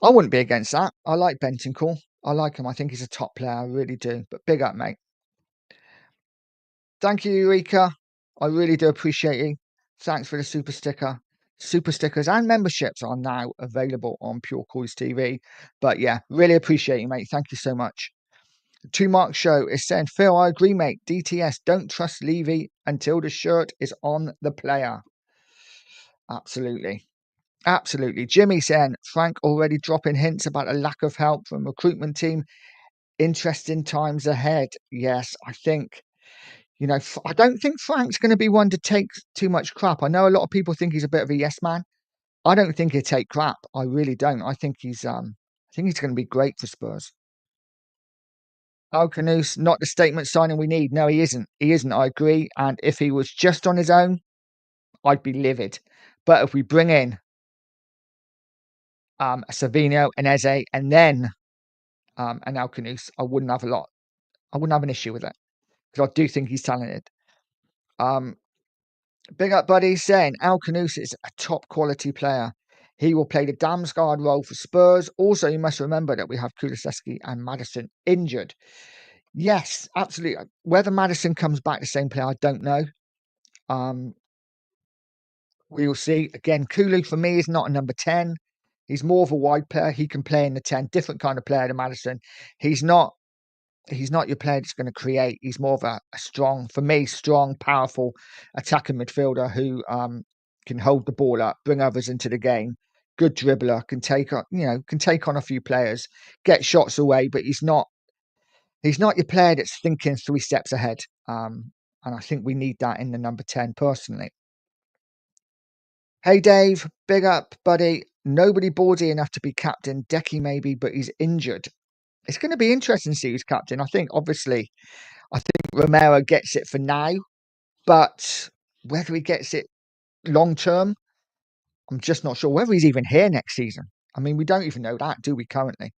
I wouldn't be against that. I like Bentancur. I like him. I think he's a top player. I really do. But big up, mate. Thank you, Eureka. I really do appreciate you. Thanks for the super sticker. Super stickers and memberships are now available on Pure Coys TV. But yeah, really appreciate you, mate. Thank you so much. Two Mark Show is saying, Phil, I agree, mate. DTS, don't trust Levy until the shirt is on the player. Absolutely. Absolutely. Jimmy saying, Frank already dropping hints about a lack of help from recruitment team. Interesting times ahead. Yes, I think, I don't think Frank's going to be one to take too much crap. I know a lot of people think he's a bit of a yes man. I don't think he'll take crap. I really don't. I think he's going to be great for Spurs. Oh, Canoes, not the statement signing we need. No, he isn't. He isn't. I agree. And if he was just on his own, I'd be livid. But if we bring in a Savinho, an Eze, and then an Alcanus, I wouldn't have an issue with it because I do think he's talented. Big up, buddy, saying Alcanus is a top quality player. He will play the Damsgaard role for Spurs. Also, you must remember that we have Kulusevski and Maddison injured. Yes, absolutely. Whether Maddison comes back the same player, I don't know. We will see. Again, Kulu for me is not a number 10. He's more of a wide player. He can play in the 10. Different kind of player to Maddison. He's not your player that's going to create. He's more of a strong, for me, strong, powerful attacking midfielder who can hold the ball up, bring others into the game. Good dribbler, can take on a few players, get shots away, but he's not your player that's thinking 3 steps ahead. And I think we need that in the number 10 personally. Hey Dave, big up, buddy. Nobody ballsy enough to be captain. Decky maybe, but he's injured. It's going to be interesting to see who's captain. I think Romero gets it for now, but whether he gets it long term, I'm just not sure. Whether he's even here next season. I mean, we don't even know that, do we, currently?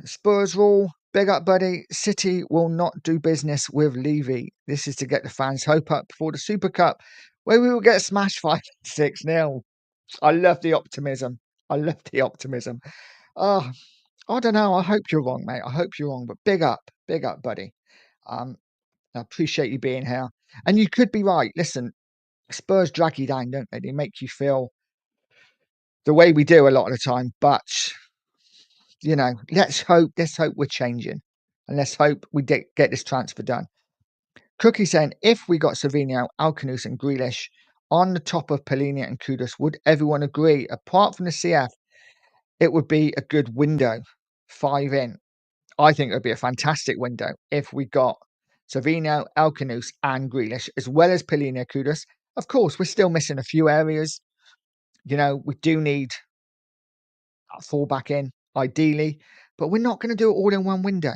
Spurs rule, big up, buddy. City will not do business with Levy. This is to get the fans' hope up before the Super Cup, where we will get smashed 5-6-0. I love the optimism. Oh, I don't know. I hope you're wrong, mate. I hope you're wrong, but big up, buddy. I appreciate you being here. And you could be right. Listen, Spurs drag you down, don't they? They make you feel the way we do a lot of the time. But let's hope we're changing, and let's hope we get this transfer done. Cookie saying, if we got Savinho, Alcanus, and Grealish on the top of Polina and Kudus, would everyone agree? Apart from the CF, it would be a good window. 5 in. I think it would be a fantastic window if we got Savinho, Alcanus, and Grealish, as well as Polina Kudus. Of course, we're still missing a few areas. We do need a fallback in, ideally, but we're not going to do it all in one window.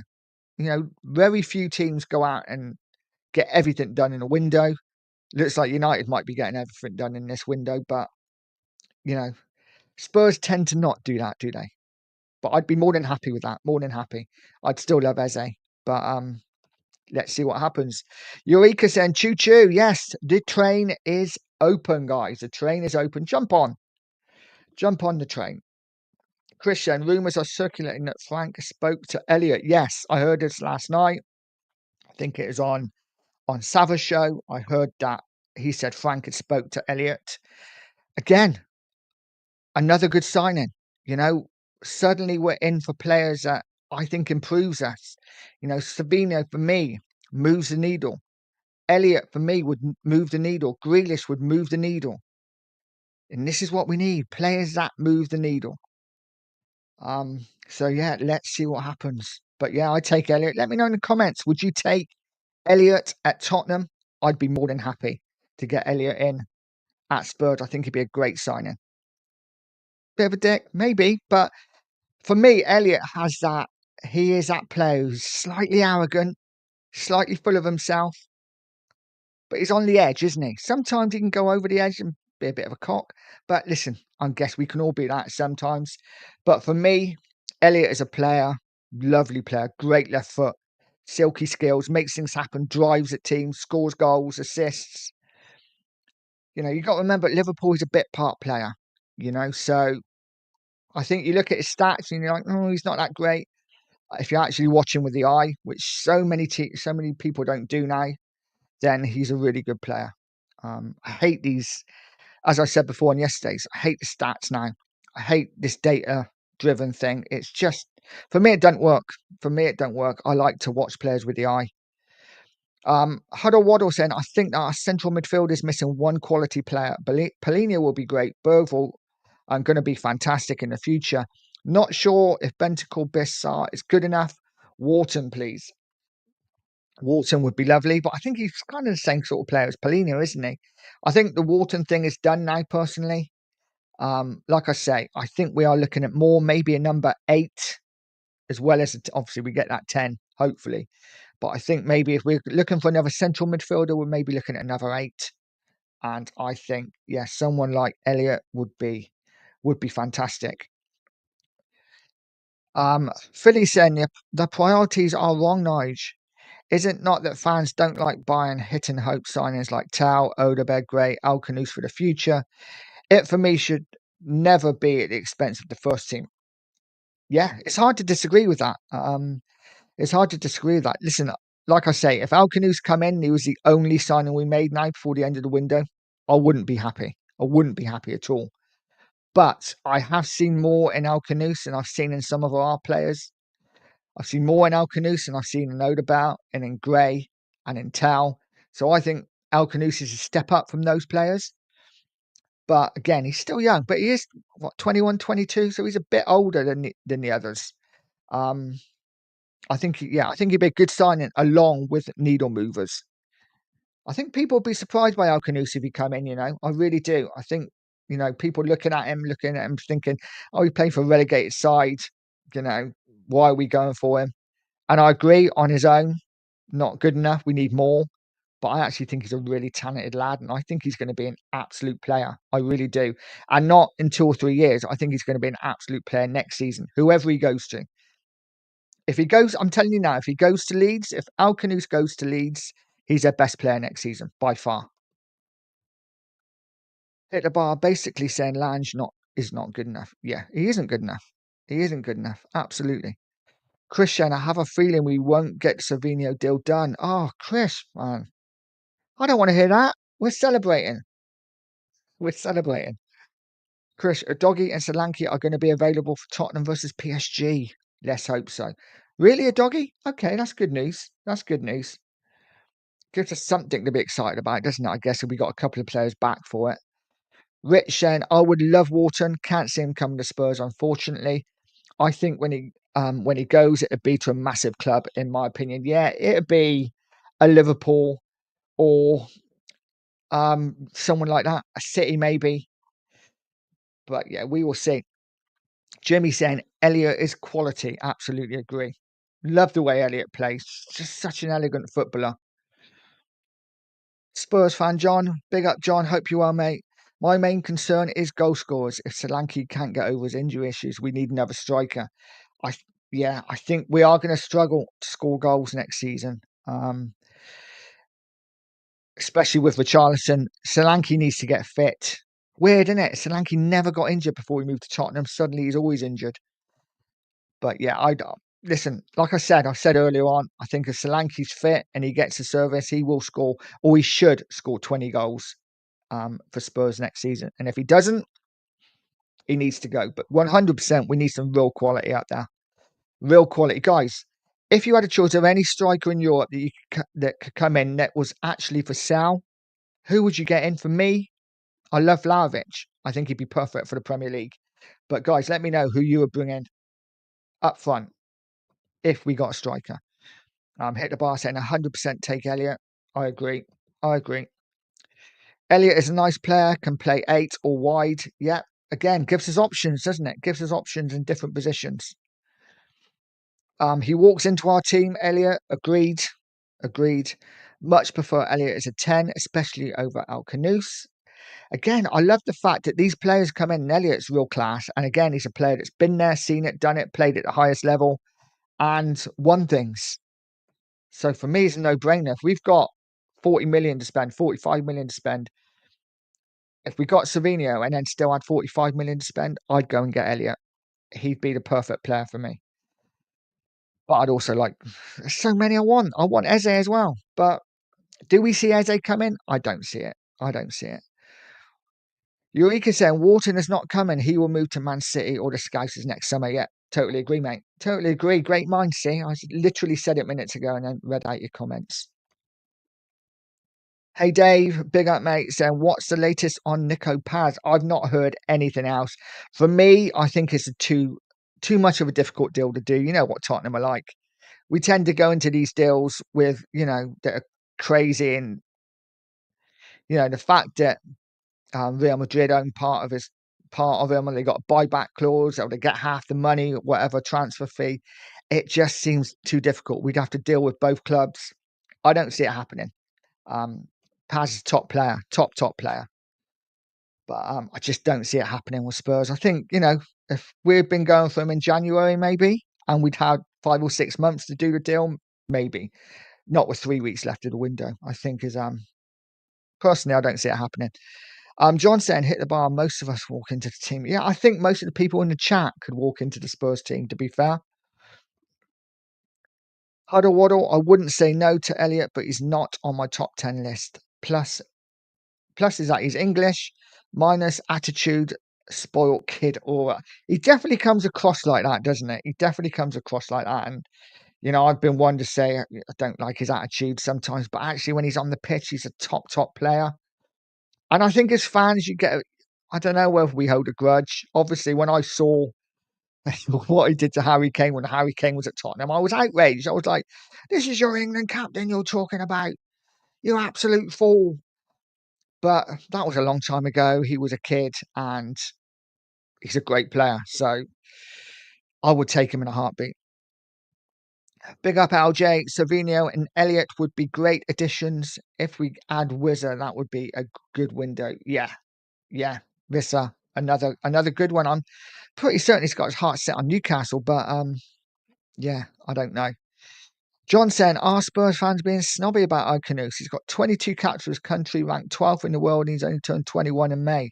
Very few teams go out and get everything done in a window. Looks like United might be getting everything done in this window, but Spurs tend to not do that, do they? But I'd be more than happy with that. More than happy. I'd still love Eze, but let's see what happens. Eureka saying, choo choo. Yes, the train is open, guys. The train is open. Jump on the train. Christian, rumours are circulating that Frank spoke to Elliot. Yes, I heard this last night. I think it was on Sava's show. I heard that he said Frank had spoke to Elliot. Again, another good signing. Suddenly we're in for players that I think improves us. Savinho, for me, moves the needle. Elliot, for me, would move the needle. Grealish would move the needle. And this is what we need, players that move the needle. So yeah, let's see what happens. But yeah, I take Elliot. Let me know in the comments. Would you take Elliot at Tottenham? I'd be more than happy to get Elliot in at Spurs. I think he'd be a great signing. Bit of a dick, maybe, but for me, Elliot has that. He is that player who's slightly arrogant, slightly full of himself, but he's on the edge, isn't he? Sometimes he can go over the edge and be a bit of a cock. But listen, I guess we can all be that sometimes. But for me, Elliot is a player, lovely player, great left foot, silky skills, makes things happen, drives at teams, scores goals, assists. You know, you got to remember Liverpool is a bit part player, so I think you look at his stats and you're like, oh, he's not that great. If you actually watch him with the eye, which so many people don't do now, then he's a really good player. I hate these, as I said before on yesterday's, I hate the stats now. I hate this data driven thing. It's just, for me, it doesn't work. For me, it don't work. I like to watch players with the eye. Huddle Waddle saying, I think that our central midfield is missing one quality player. Polina will be great. Bergvall going to be fantastic in the future. Not sure if Bentacle Bissar is good enough. Wharton, please. Wharton would be lovely, but I think he's kind of the same sort of player as Polina, isn't he? I think the Wharton thing is done now, personally. Like I say, I think we are looking at more, maybe a number 8, as well as obviously we get that 10, hopefully. But I think maybe if we're looking for another central midfielder, we're maybe looking at another 8. And I think, yeah, someone like Elliot would be fantastic. Philly saying the priorities are wrong, Nige. Is it not that fans don't like buying hit and hope signings like Tau, Odeberg, Gray, Alcanus for the future? It for me should never be at the expense of the first team. Yeah, it's hard to disagree with that. It's hard to disagree with that. Listen, like I say, if Alcanus come in, he was the only signing we made now before the end of the window, I wouldn't be happy. I wouldn't be happy at all. But I have seen more in Alcanus than I've seen in some of our players. I've seen more in Alcanus than I've seen in Odebaut and in Gray and in Tau. So I think Alcanus is a step up from those players. But again, he's still young, but he is, 21, 22, so he's a bit older than the others. I think he'd be a good signing along with needle movers. I think people would be surprised by Alcanus if he come in, I really do. I think, people looking at him thinking, oh, he played for a relegated side, why are we going for him? And I agree, on his own, not good enough. We need more. But I actually think he's a really talented lad, and I think he's going to be an absolute player. I really do. And not in 2 or 3 years. I think he's going to be an absolute player next season, whoever he goes to. If he goes, I'm telling you now, if he goes to Leeds, if Alcanus goes to Leeds, he's their best player next season, by far. Hit the bar basically saying Lange is not good enough. Yeah, he isn't good enough. He isn't good enough. Absolutely. Christian, I have a feeling we won't get Savinho deal done. Oh, Chris, man. I don't want to hear that. We're celebrating. We're celebrating. Chris, Doggy and Solanke are going to be available for Tottenham versus PSG. Let's hope so. Really, a doggy? Okay, that's good news. That's good news. Gives us something to be excited about, doesn't it? I guess if we got a couple of players back for it. Rich saying, I would love Wharton. Can't see him coming to Spurs, unfortunately. I think when he goes, it'd be to a massive club, in my opinion. Yeah, it'd be a Liverpool or someone like that, a City maybe. But yeah, we will see. Jimmy saying Elliot is quality. Absolutely agree. Love the way Elliot plays. Just such an elegant footballer. Spurs fan John, big up John. Hope you are, mate. My main concern is goal scorers. If Solanke can't get over his injury issues, we need another striker. I think we are going to struggle to score goals next season. Especially with Richarlison. Solanke needs to get fit. Weird, isn't it? Solanke never got injured before he moved to Tottenham. Suddenly he's always injured. But yeah, listen, like I said earlier on, I think if Solanke's fit and he gets the service, he will score, or he should score 20 goals for Spurs next season. And if he doesn't, he needs to go. But 100%, we need some real quality out there. Real quality. Guys, If you had a choice of any striker in Europe that that could come in that was actually for sale, who would you get in? For me, I love Vlahovic. I think he'd be perfect for the Premier League. But guys, let me know who you would bring in up front if we got a striker. Hit the bar saying 100% take Elliot. I agree. I agree. Elliot is a nice player, can play 8 or wide. Yeah, again, gives us options, doesn't it? Gives us options in different positions. He walks into our team, Elliot. Agreed. Agreed. Much prefer Elliot as a 10, especially over Alcanus. Again, I love the fact that these players come in and Elliot's real class. And again, he's a player that's been there, seen it, done it, played at the highest level, and won things. So for me, it's a no-brainer. If we've got 40 million to spend, 45 million to spend, if we got Savinho and then still had 45 million to spend, I'd go and get Elliot. He'd be the perfect player for me. But I'd also like, there's so many I want. I want Eze as well. But do we see Eze come in? I don't see it. I don't see it. Eureka saying Wharton is not coming. He will move to Man City or the Scousers next summer. Yeah, totally agree, mate. Totally agree. Great mind, see? I literally said it minutes ago and then read out your comments. Hey Dave, big up mate, saying what's the latest on Nico Paz? I've not heard anything else. For me, I think it's too much of a difficult deal to do. You know what Tottenham are like. We tend to go into these deals with, that are crazy, and the fact that Real Madrid own part of him, and they got a buyback clause, or they get half the money, whatever transfer fee. It just seems too difficult. We'd have to deal with both clubs. I don't see it happening. Paz is top player, top player, but I just don't see it happening with Spurs. I think if we'd been going for him in January, maybe, and we'd had 5 or 6 months to do the deal, maybe not with 3 weeks left of the window. I think is personally, I don't see it happening. John saying hit the bar. Most of us walk into the team. Yeah, I think most of the people in the chat could walk into the Spurs team. To be fair, Huddle Waddle. I wouldn't say no to Elliot, but he's not on my top 10 list. Plus is that he's English, minus attitude, spoiled kid aura. He definitely comes across like that, doesn't it? He definitely comes across like that. And I've been one to say I don't like his attitude sometimes, but actually when he's on the pitch, he's a top player. And I think as fans, I don't know whether we hold a grudge. Obviously, when I saw what he did to Harry Kane when Harry Kane was at Tottenham, I was outraged. I was like, this is your England captain you're talking about. You absolute fool. But that was a long time ago. He was a kid and he's a great player. So I would take him in a heartbeat. Big up LJ. Savinho and Elliot would be great additions. If we add Wizard, that would be a good window. Yeah. Vissa, another good one. I'm pretty certain he's got his heart set on Newcastle, but yeah, I don't know. John saying, are Spurs fans being snobby about Iconus? He's got 22 caps for his country, ranked 12th in the world, and he's only turned 21 in May.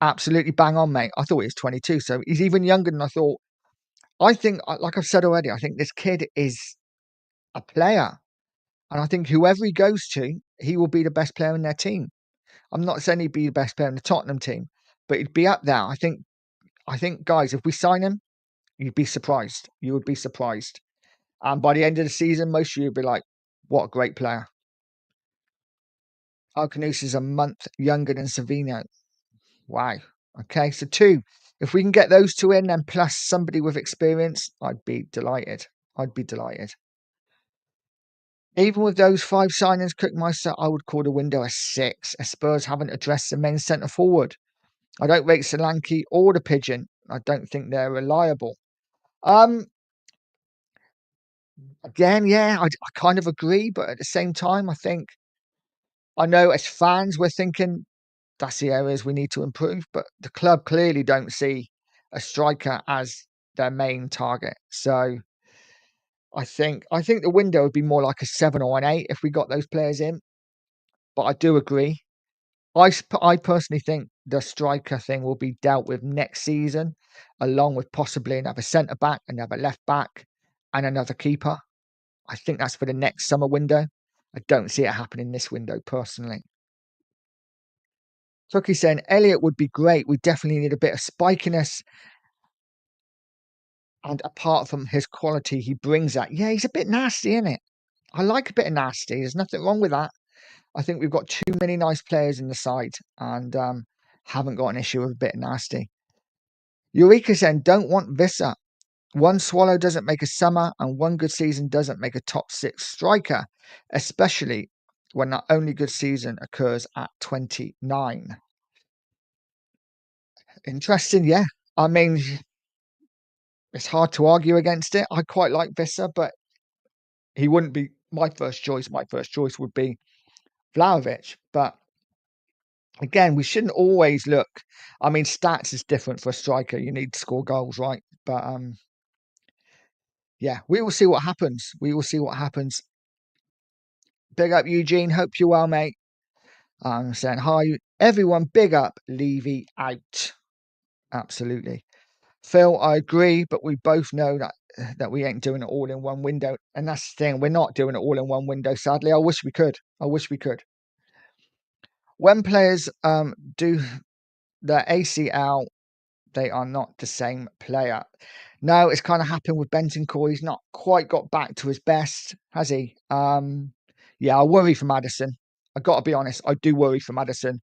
Absolutely bang on, mate. I thought he was 22, so he's even younger than I thought. I think, like I've said already, I think this kid is a player. And I think whoever he goes to, he will be the best player in their team. I'm not saying he'd be the best player in the Tottenham team, but he'd be up there. I think, guys, if we sign him, you'd be surprised. You would be surprised. And by the end of the season, most of you would be like, what a great player. Alcanus is a month younger than Savinho. Wow. Okay, so 2. If we can get those 2 in, then plus somebody with experience, I'd be delighted. Even with those 5 signings, Cookmeister, I would call the window a 6. As Spurs haven't addressed the men's centre forward. I don't rate Solanke or the Pigeon. I don't think they're reliable. Again, yeah, I kind of agree, but at the same time, I know as fans we're thinking that's the areas we need to improve, but the club clearly don't see a striker as their main target. So I think the window would be more like a 7 or an 8 if we got those players in. But I do agree. I personally think the striker thing will be dealt with next season, along with possibly another centre back, another left back, and another keeper. I think that's for the next summer window. I don't see it happening this window personally. Tucky saying Elliot would be great. We definitely need a bit of spikiness. And apart from his quality, he brings that. Yeah, he's a bit nasty, isn't it? I like a bit of nasty. There's nothing wrong with that. I think we've got too many nice players in the side and haven't got an issue with a bit of nasty. Eureka saying, don't want Visser. One swallow doesn't make a summer, and one good season doesn't make a top six striker, especially when that only good season occurs at 29. Interesting, yeah. I mean, it's hard to argue against it. I quite like Visser, but he wouldn't be my first choice. My first choice would be Vlahovic. But again, we shouldn't always look. I mean, stats is different for a striker. You need to score goals, right? But yeah, we will see what happens. We will see what happens. Big up, Eugene. Hope you're well, mate. I'm saying hi, everyone. Big up, Levy out. Absolutely, Phil. I agree, but we both know that we ain't doing it all in one window, and that's the thing. We're not doing it all in one window. Sadly, I wish we could. I wish we could. When players do their ACL, they are not the same player. No, it's kind of happened with Bentancur. He's not quite got back to his best, has he? Yeah, I worry for Maddison. I got to be honest, I do worry for Maddison.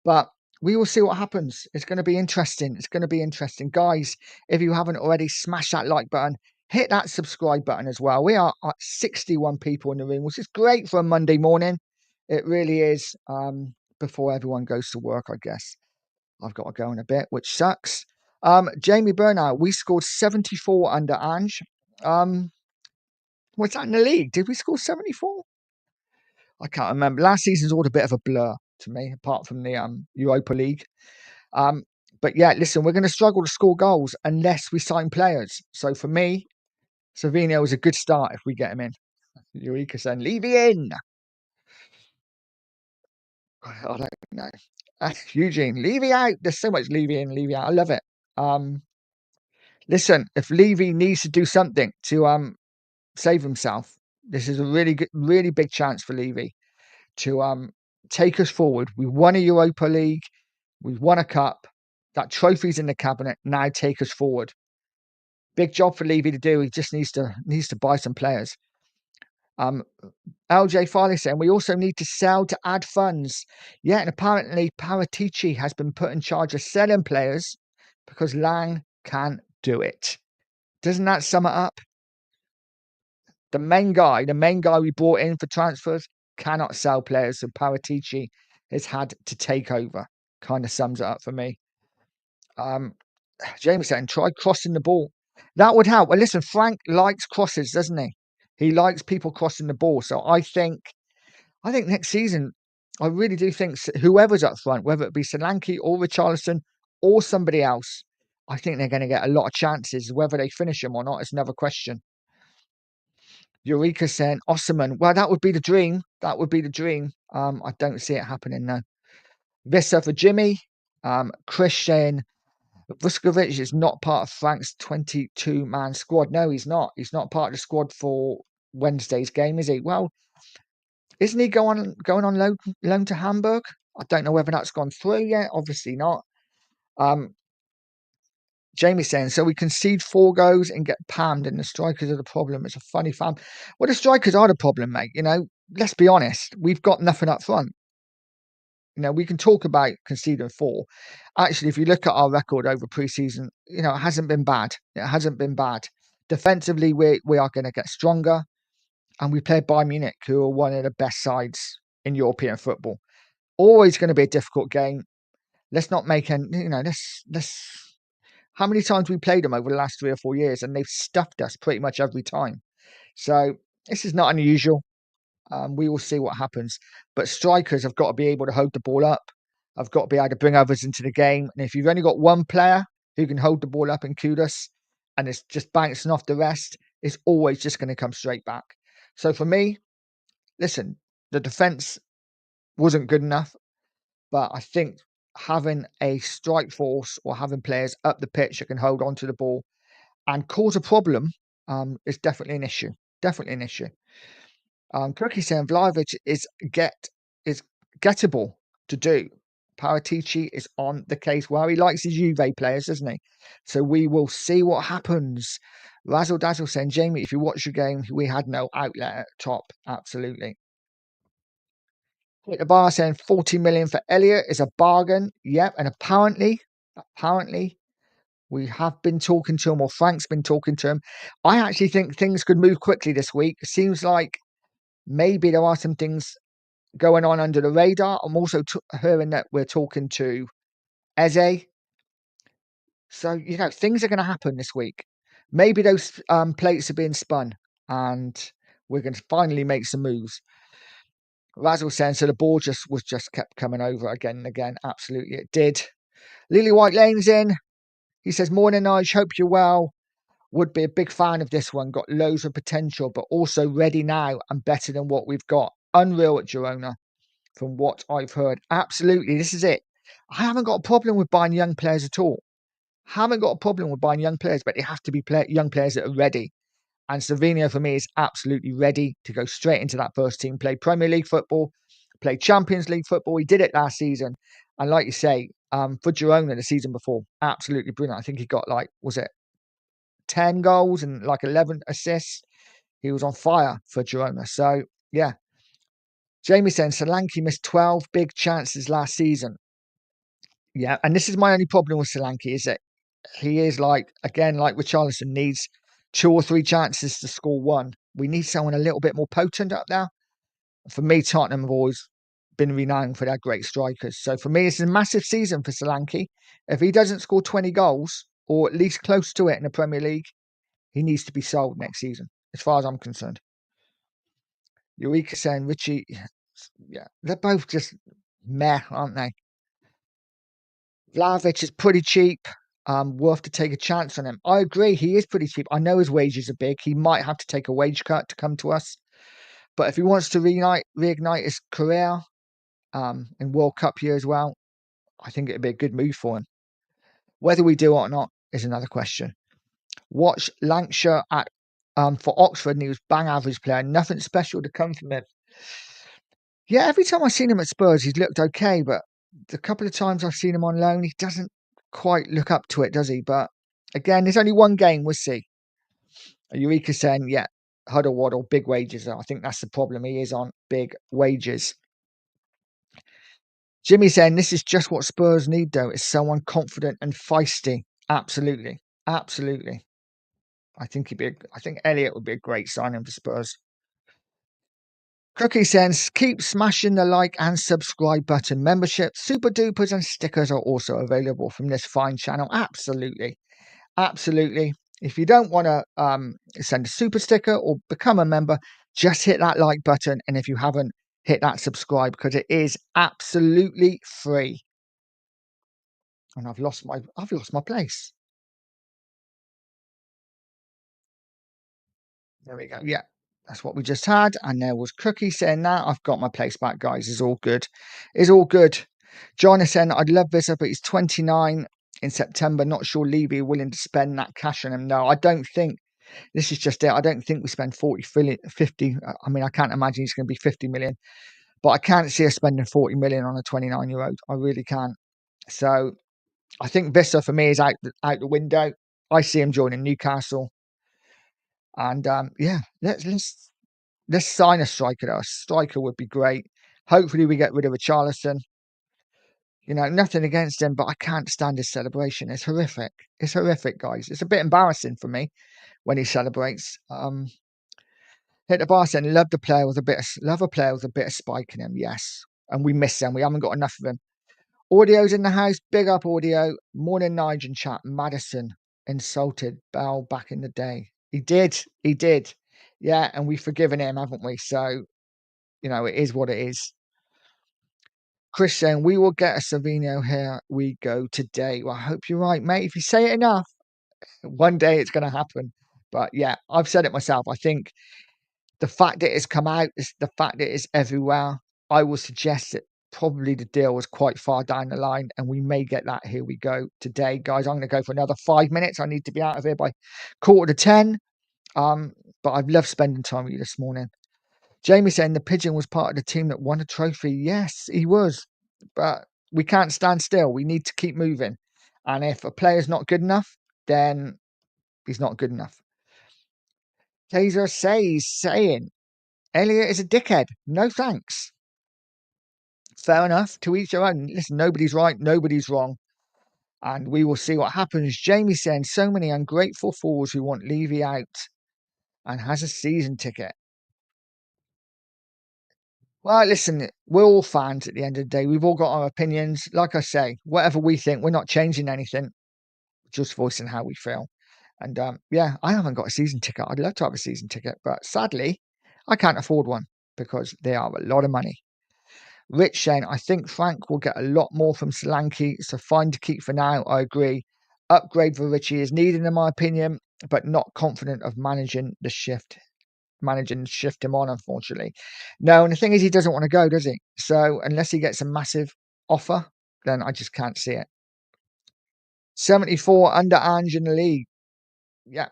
But we will see what happens. It's going to be interesting. It's going to be interesting. Guys, if you haven't already, smash that like button. Hit that subscribe button as well. We are at 61 people in the room, which is great for a Monday morning. It really is. Before everyone goes to work, I guess. I've got to go in a bit, which sucks. Jamie Burnout, we scored 74 under Ange. Was that in the league? Did we score 74? I can't remember. Last season's all a bit of a blur to me, apart from the Europa League. But yeah, listen, we're going to struggle to score goals unless we sign players. So for me, Savinho is a good start if we get him in. Eureka saying, leave it in. I don't know. Eugene, Levy out. There's so much Levy in, Levy out. I love it. Listen, if Levy needs to do something to save himself, this is a really good, really big chance for Levy to take us forward. We won a Europa League, we've won a cup. That trophy's in the cabinet. Now take us forward. Big job for Levy to do. He just needs to buy some players. LJ Farley saying we also need to sell to add funds. Yeah, and apparently Paratici has been put in charge of selling players because Lang can't do it. Doesn't that sum it up? The main guy we brought in for transfers cannot sell players, so Paratici has had to take over. Kind of sums it up for me. James saying try crossing the ball. That would help. Well, listen, Frank likes crosses, doesn't he? He likes people crossing the ball. So I think next season, I really do think whoever's up front, whether it be Solanke or Richarlison or somebody else, I think they're going to get a lot of chances. Whether they finish them or not is another question. Eureka saying Osserman. Well, that would be the dream. That would be the dream. I don't see it happening now. Visser for Jimmy. Chris saying Vuskovic is not part of Frank's 22-man squad. No, he's not. He's not part of the squad for Wednesday's game, is he? Well, isn't he going on loan to Hamburg? I don't know whether that's gone through yet. Obviously not. Jamie saying, so we concede 4 goals and get pammed, and the strikers are the problem. It's a funny fam. Well, the strikers are the problem, mate. You know, let's be honest. We've got nothing up front. You know, we can talk about conceding 4. Actually, if you look at our record over pre-season, you know, it hasn't been bad. It hasn't been bad. Defensively, we are going to get stronger. And we played Bayern Munich, who are one of the best sides in European football. Always going to be a difficult game. Let's not make any, you know, let's how many times we played them over the last 3 or 4 years, and they've stuffed us pretty much every time. So this is not unusual. We will see what happens. But strikers have got to be able to hold the ball up. I've got to be able to bring others into the game. And if you've only got one player who can hold the ball up in Kudus and it's just bouncing off the rest, it's always just going to come straight back. So for me, listen, the defence wasn't good enough. But I think having a strike force or having players up the pitch that can hold on to the ball and cause a problem is definitely an issue. Definitely an issue. Cookie saying Vlahovic is gettable to do. Paratici is on the case. Well, he likes his Juve players, doesn't he? So we will see what happens. Razzle Dazzle saying, Jamie, if you watch the game, we had no outlet at top. Absolutely. Hit the bar saying 40 million for Elliot is a bargain. Yep. And apparently, we have been talking to him, or Frank's been talking to him. I actually think things could move quickly this week. It seems like maybe there are some things going on under the radar. I'm also hearing that we're talking to Eze. So, things are going to happen this week. Maybe those plates are being spun and we're going to finally make some moves. Razzle saying, so the ball just kept coming over again and again. Absolutely, it did. Lily White Lane's in. He says, morning, Nige. Hope you're well. Would be a big fan of this one. Got loads of potential, but also ready now and better than what we've got. Unreal at Girona, from what I've heard. Absolutely, this is it. I haven't got a problem with buying young players at all. Haven't got a problem with buying young players, but they have to be young players that are ready. And Savinho, for me, is absolutely ready to go straight into that first team, play Premier League football, play Champions League football. He did it last season. And like you say, for Girona the season before, absolutely brilliant. I think he got 10 goals and 11 assists. He was on fire for Girona. So, yeah. Jamie saying Solanke missed 12 big chances last season. Yeah, and this is my only problem with Solanke, is that he is again, like Richarlison, needs 2 or 3 chances to score one. We need someone a little bit more potent up there. For me, Tottenham have always been renowned for their great strikers. So for me, it's a massive season for Solanke. If he doesn't score 20 goals, or at least close to it in the Premier League, he needs to be sold next season, as far as I'm concerned. Eureka saying Richie, yeah, they're both just meh, aren't they? Vlahovic is pretty cheap. Worth to take a chance on him. I agree, he is pretty cheap. I know his wages are big. He might have to take a wage cut to come to us. But if he wants to reignite his career in World Cup year as well, I think it'd be a good move for him. Whether we do it or not is another question. Watch Lancashire for Oxford, and he was bang average player. Nothing special to come from him. Yeah, every time I've seen him at Spurs, he's looked okay, but the couple of times I've seen him on loan, he doesn't quite look up to it, does he? But again, there's only one game, we'll see. Eureka saying, yeah, Huddle Waddle, big wages. I think that's the problem. He is on big wages. Jimmy saying, this is just what Spurs need, though. It's someone confident and feisty. Absolutely. Absolutely. I think Elliot would be a great signing for Spurs. Cookie says, keep smashing the like and subscribe button. Membership, super dupers, and stickers are also available from this fine channel. Absolutely. Absolutely. If you don't want to send a super sticker or become a member, just hit that like button. And if you haven't, hit that subscribe, because it is absolutely free. And I've lost my place. There we go. Yeah, that's what we just had. And there was Cookie saying that. I've got my place back, guys. It's all good. It's all good. John is saying, I'd love Visser, but he's 29 in September. Not sure Levy are willing to spend that cash on him. No, I don't think. This is just it. I don't think we spend 50. I mean, I can't imagine he's going to be 50 million. But I can't see us spending 40 million on a 29-year-old. I really can't. So I think Visser for me is out the window. I see him joining Newcastle. And yeah, let's sign a striker. A striker would be great. Hopefully we get rid of Richarlison. Nothing against him, but I can't stand his celebration. It's horrific. It's horrific, guys. It's a bit embarrassing for me when he celebrates. Hit the bar saying, love a player with a bit of spike in him. Yes, and we miss him. We haven't got enough of him. Audio's in the house. Big up, Audio. Morning, Nigel and chat. Madison insulted Bell back in the day. He did. Yeah, and we've forgiven him, haven't we? So, it is what it is. Chris saying, we will get a Savinho, here we go today. Well, I hope you're right, mate. If you say it enough, one day it's going to happen. But yeah, I've said it myself. I think the fact that it's come out, the fact that it's everywhere, I will suggest that probably the deal was quite far down the line, and we may get that here we go today. Guys, I'm going to go for another 5 minutes. I need to be out of here by 9:45. But I've loved spending time with you this morning. Jamie saying the Pigeon was part of the team that won a trophy. Yes, he was. But We can't stand still. We need to keep moving. And if a player's not good enough, then he's not good enough. Taser saying, Elliot is a dickhead. No thanks. Fair enough. To each their own. Listen, nobody's right, nobody's wrong. And we will see what happens. Jamie saying, so many ungrateful fools who want Levy out and has a season ticket. Well, listen, we're all fans at the end of the day. We've all got our opinions. Like I say, whatever we think, we're not changing anything, just voicing how we feel. And yeah, I haven't got a season ticket. I'd love to have a season ticket, but sadly, I can't afford one because they are a lot of money. Rich saying, I think Frank will get a lot more from Solanke, so fine to keep for now. I agree. Upgrade for Richie is needed, in my opinion, but not confident of managing to shift him on, unfortunately. No, and the thing is, he doesn't want to go, does he? So unless he gets a massive offer, then I just can't see it. 74 under Ange in the league. Yeah,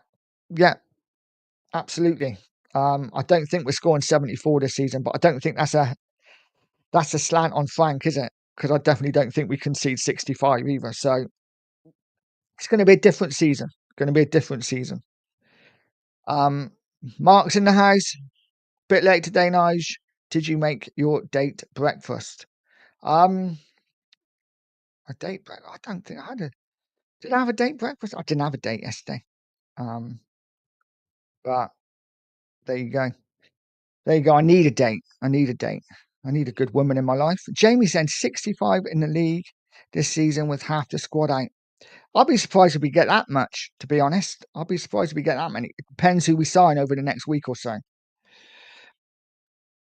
absolutely. I don't think we're scoring 74 this season, but I don't think that's a slant on Frank, is it? Because I definitely don't think we concede 65 either. So it's going to be a different season. Mark's in the house. Bit late today, Nige. Did you make your date breakfast? A date breakfast? I don't think I had a. Did I have a date breakfast? I didn't have a date yesterday. But there you go. I need a date. I need a good woman in my life. Jamie said 65 in the league this season with half the squad out. I'll be surprised if we get that much, to be honest. I'll be surprised if we get that many. It depends who we sign over the next week or so.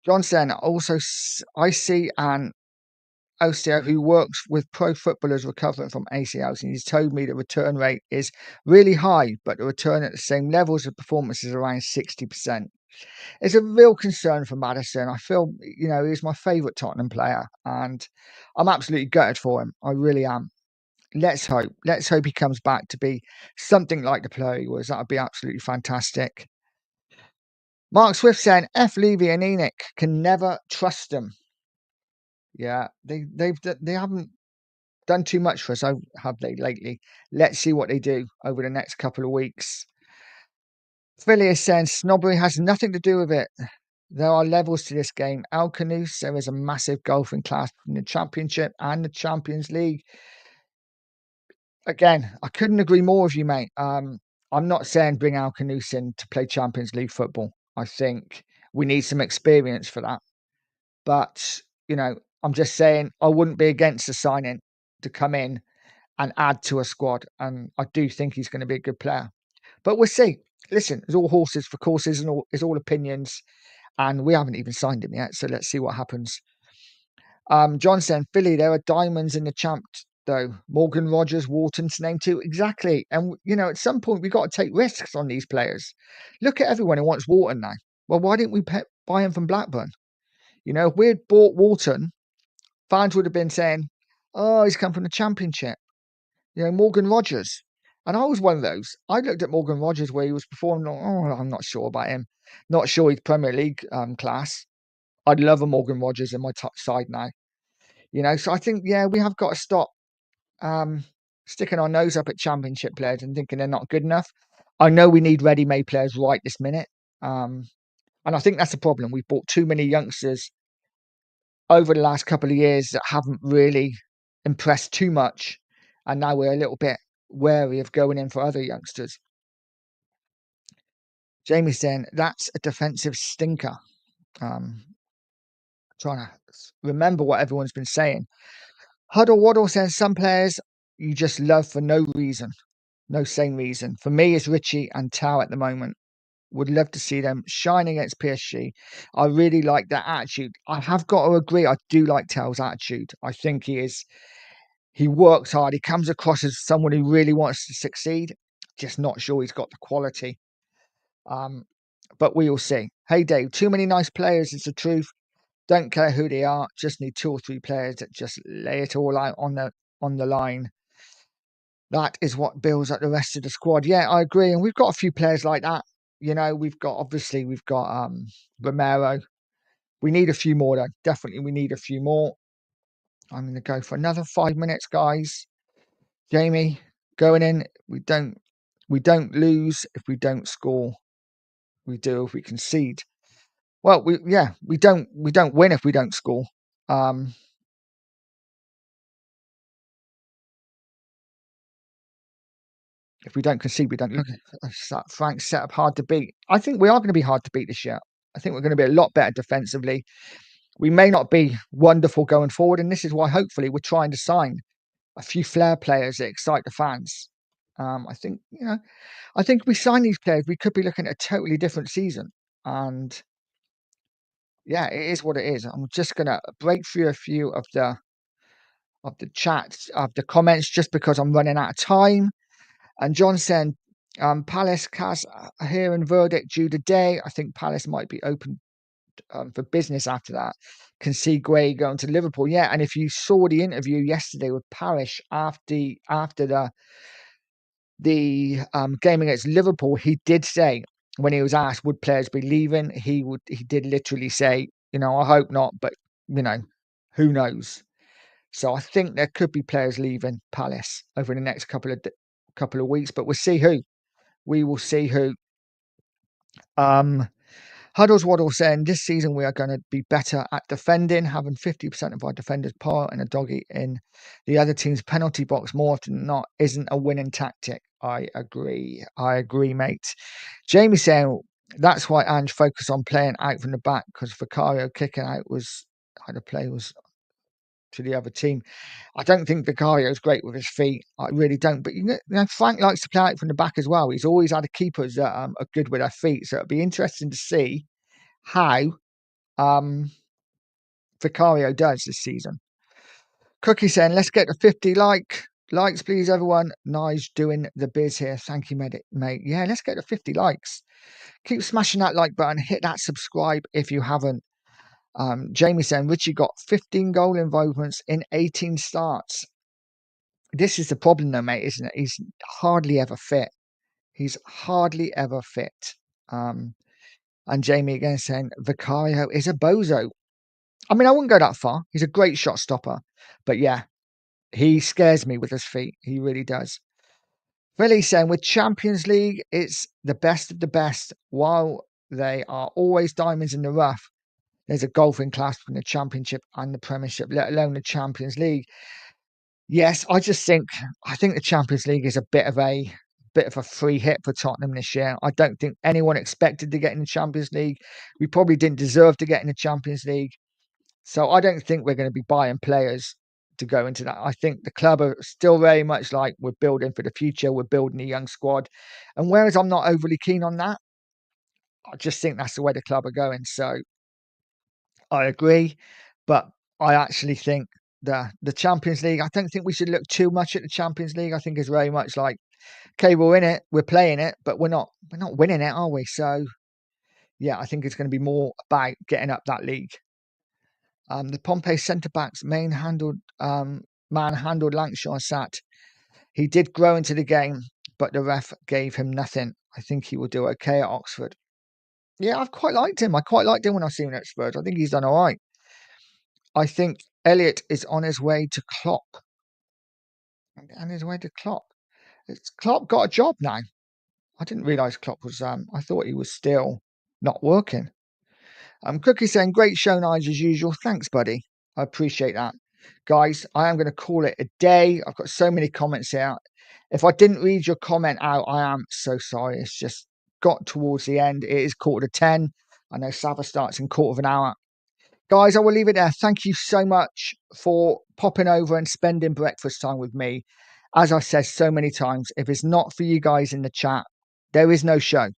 Johnson, also, I see an OCO who works with pro footballers recovering from ACLs, and he's told me the return rate is really high, but the return at the same levels of performance is around 60%. It's a real concern for Maddison. I feel, he's my favourite Tottenham player, and I'm absolutely gutted for him. I really am. Let's hope. Let's hope he comes back to be something like the player he was. That would be absolutely fantastic. Mark Swift saying, F. Levy and Enoch can never trust them. Yeah, they haven't done too much for us, have they, lately? Let's see what they do over the next couple of weeks. Philly is saying snobbery has nothing to do with it. There are levels to this game. Alcanus, there is a massive golfing class in the Championship and the Champions League. Again, I couldn't agree more with you, mate. I'm not saying bring Alcanus in to play Champions League football. I think we need some experience for that. But, I'm just saying I wouldn't be against the signing to come in and add to a squad. And I do think he's going to be a good player. But we'll see. Listen, it's all horses for courses and it's all opinions. And we haven't even signed him yet. So let's see what happens. John saying, Philly, there are diamonds in the champ, though. Morgan Rogers, Wharton's name too. Exactly. And, at some point, we've got to take risks on these players. Look at everyone who wants Wharton now. Well, why didn't we buy him from Blackburn? If we had bought Wharton, fans would have been saying, oh, he's come from the Championship. Morgan Rogers. And I was one of those. I looked at Morgan Rogers where he was performing. Oh, I'm not sure about him. Not sure he's Premier League class. I'd love a Morgan Rogers in my top side now. So I think, we have got to stop sticking our nose up at Championship players and thinking they're not good enough. I know we need ready-made players right this minute. And I think that's the problem. We've bought too many youngsters over the last couple of years that haven't really impressed too much. And now we're a little bit wary of going in for other youngsters. Jamie's saying that's a defensive stinker. Trying to remember what everyone's been saying. Huddle Waddle says some players you just love for no reason, no same reason. For me, it's Richie and Tao at the moment. Would love to see them shine against PSG. I really like that attitude. I have got to agree. I do like Tao's attitude. I think he works hard. He comes across as someone who really wants to succeed. Just not sure he's got the quality. But we will see. Hey, Dave, too many nice players. It's the truth. Don't care who they are. Just need 2 or 3 players that just lay it all out on the line. That is what builds up the rest of the squad. Yeah, I agree. And we've got a few players like that. We've got Romero. We need a few more though. Definitely we need a few more. I'm going to go for another 5 minutes, guys. Jamie, going in. We don't lose if we don't score. We do if we concede. Well, we don't win if we don't score. If we don't concede, we don't look. Frank set up hard to beat. I think we are going to be hard to beat this year. I think we're going to be a lot better defensively. We may not be wonderful going forward, and this is why hopefully we're trying to sign a few flair players that excite the fans. I think I think if we sign these players, we could be looking at a totally different season. And yeah, it is what it is. I'm just gonna break through a few of the chats, of the comments, just because I'm running out of time. And John said, Palace cast a hearing verdict due today. I think Palace might be open for business after that. Can see Gray going to Liverpool. Yeah, and if you saw the interview yesterday with Parish after the game against Liverpool, he did say, when he was asked would players be leaving, he did literally say, I hope not, but who knows. So I think there could be players leaving Palace over the next couple of weeks, but we'll see who. We will see who. Huddles Waddle saying this season we are going to be better at defending, having 50% of our defenders par and a doggy in the other team's penalty box more often than not isn't a winning tactic. I agree, mate. Jamie saying that's why Ange focused on playing out from the back, because Vicario kicking out was how the play was to the other team. I don't think Vicario is great with his feet. I really don't. But Frank likes to play out from the back as well. He's always had keepers that are good with their feet. So it'll be interesting to see how Vicario does this season. Cookie saying, let's get to 50 likes, please, everyone. Nige doing the biz here. Thank you, mate. Yeah, let's get to 50 likes. Keep smashing that like button. Hit that subscribe if you haven't. Jamie saying, Richie got 15 goal involvements in 18 starts. This is the problem, though, mate, isn't it? He's hardly ever fit. And Jamie again saying, Vicario is a bozo. I mean, I wouldn't go that far. He's a great shot stopper. But yeah, he scares me with his feet. He really does. Philly saying, with Champions League, it's the best of the best. While they are always diamonds in the rough, there's a golfing class between the Championship and the Premiership, let alone the Champions League. Yes, I think the Champions League is a bit of a free hit for Tottenham this year. I don't think anyone expected to get in the Champions League. We probably didn't deserve to get in the Champions League. So I don't think we're going to be buying players to go into that. I think the club are still very much like, we're building for the future. We're building a young squad. And whereas I'm not overly keen on that, I just think that's the way the club are going. So I agree. But I actually think the Champions League, I don't think we should look too much at the Champions League. I think it's very much like, okay, we're in it, we're playing it, but we're not winning it, are we? So yeah, I think it's going to be more about getting up that league. The Pompey centre backs manhandled Lancashire sat. He did grow into the game, but the ref gave him nothing. I think he will do okay at Oxford. Yeah, I've quite liked him. I quite liked him when I've seen him at Spurs. I think he's done all right. I think Elliot is on his way to Klopp. On his way to Klopp. Klopp got a job now. I didn't realise Klopp was. I thought he was still not working. Cookie saying, great show, Nige, as usual. Thanks, buddy. I appreciate that. Guys, I am going to call it a day. I've got so many comments here. If I didn't read your comment out, I am so sorry. It's just got towards the end. It is 9:45. I know Sava starts in 1/4 hour. Guys, I will leave it there. Thank you so much for popping over and spending breakfast time with me. As I've said so many times, if it's not for you guys in the chat, there is no show.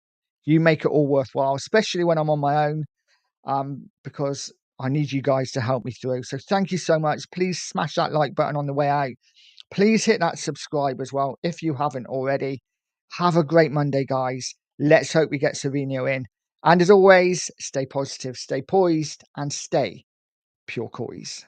You make it all worthwhile, especially when I'm on my own. Because I need you guys to help me through. So thank you so much. Please smash that like button on the way out. Please hit that subscribe as well if you haven't already. Have a great Monday, guys. Let's hope we get Savinho in. And as always, stay positive, stay poised, and stay Pure Coys.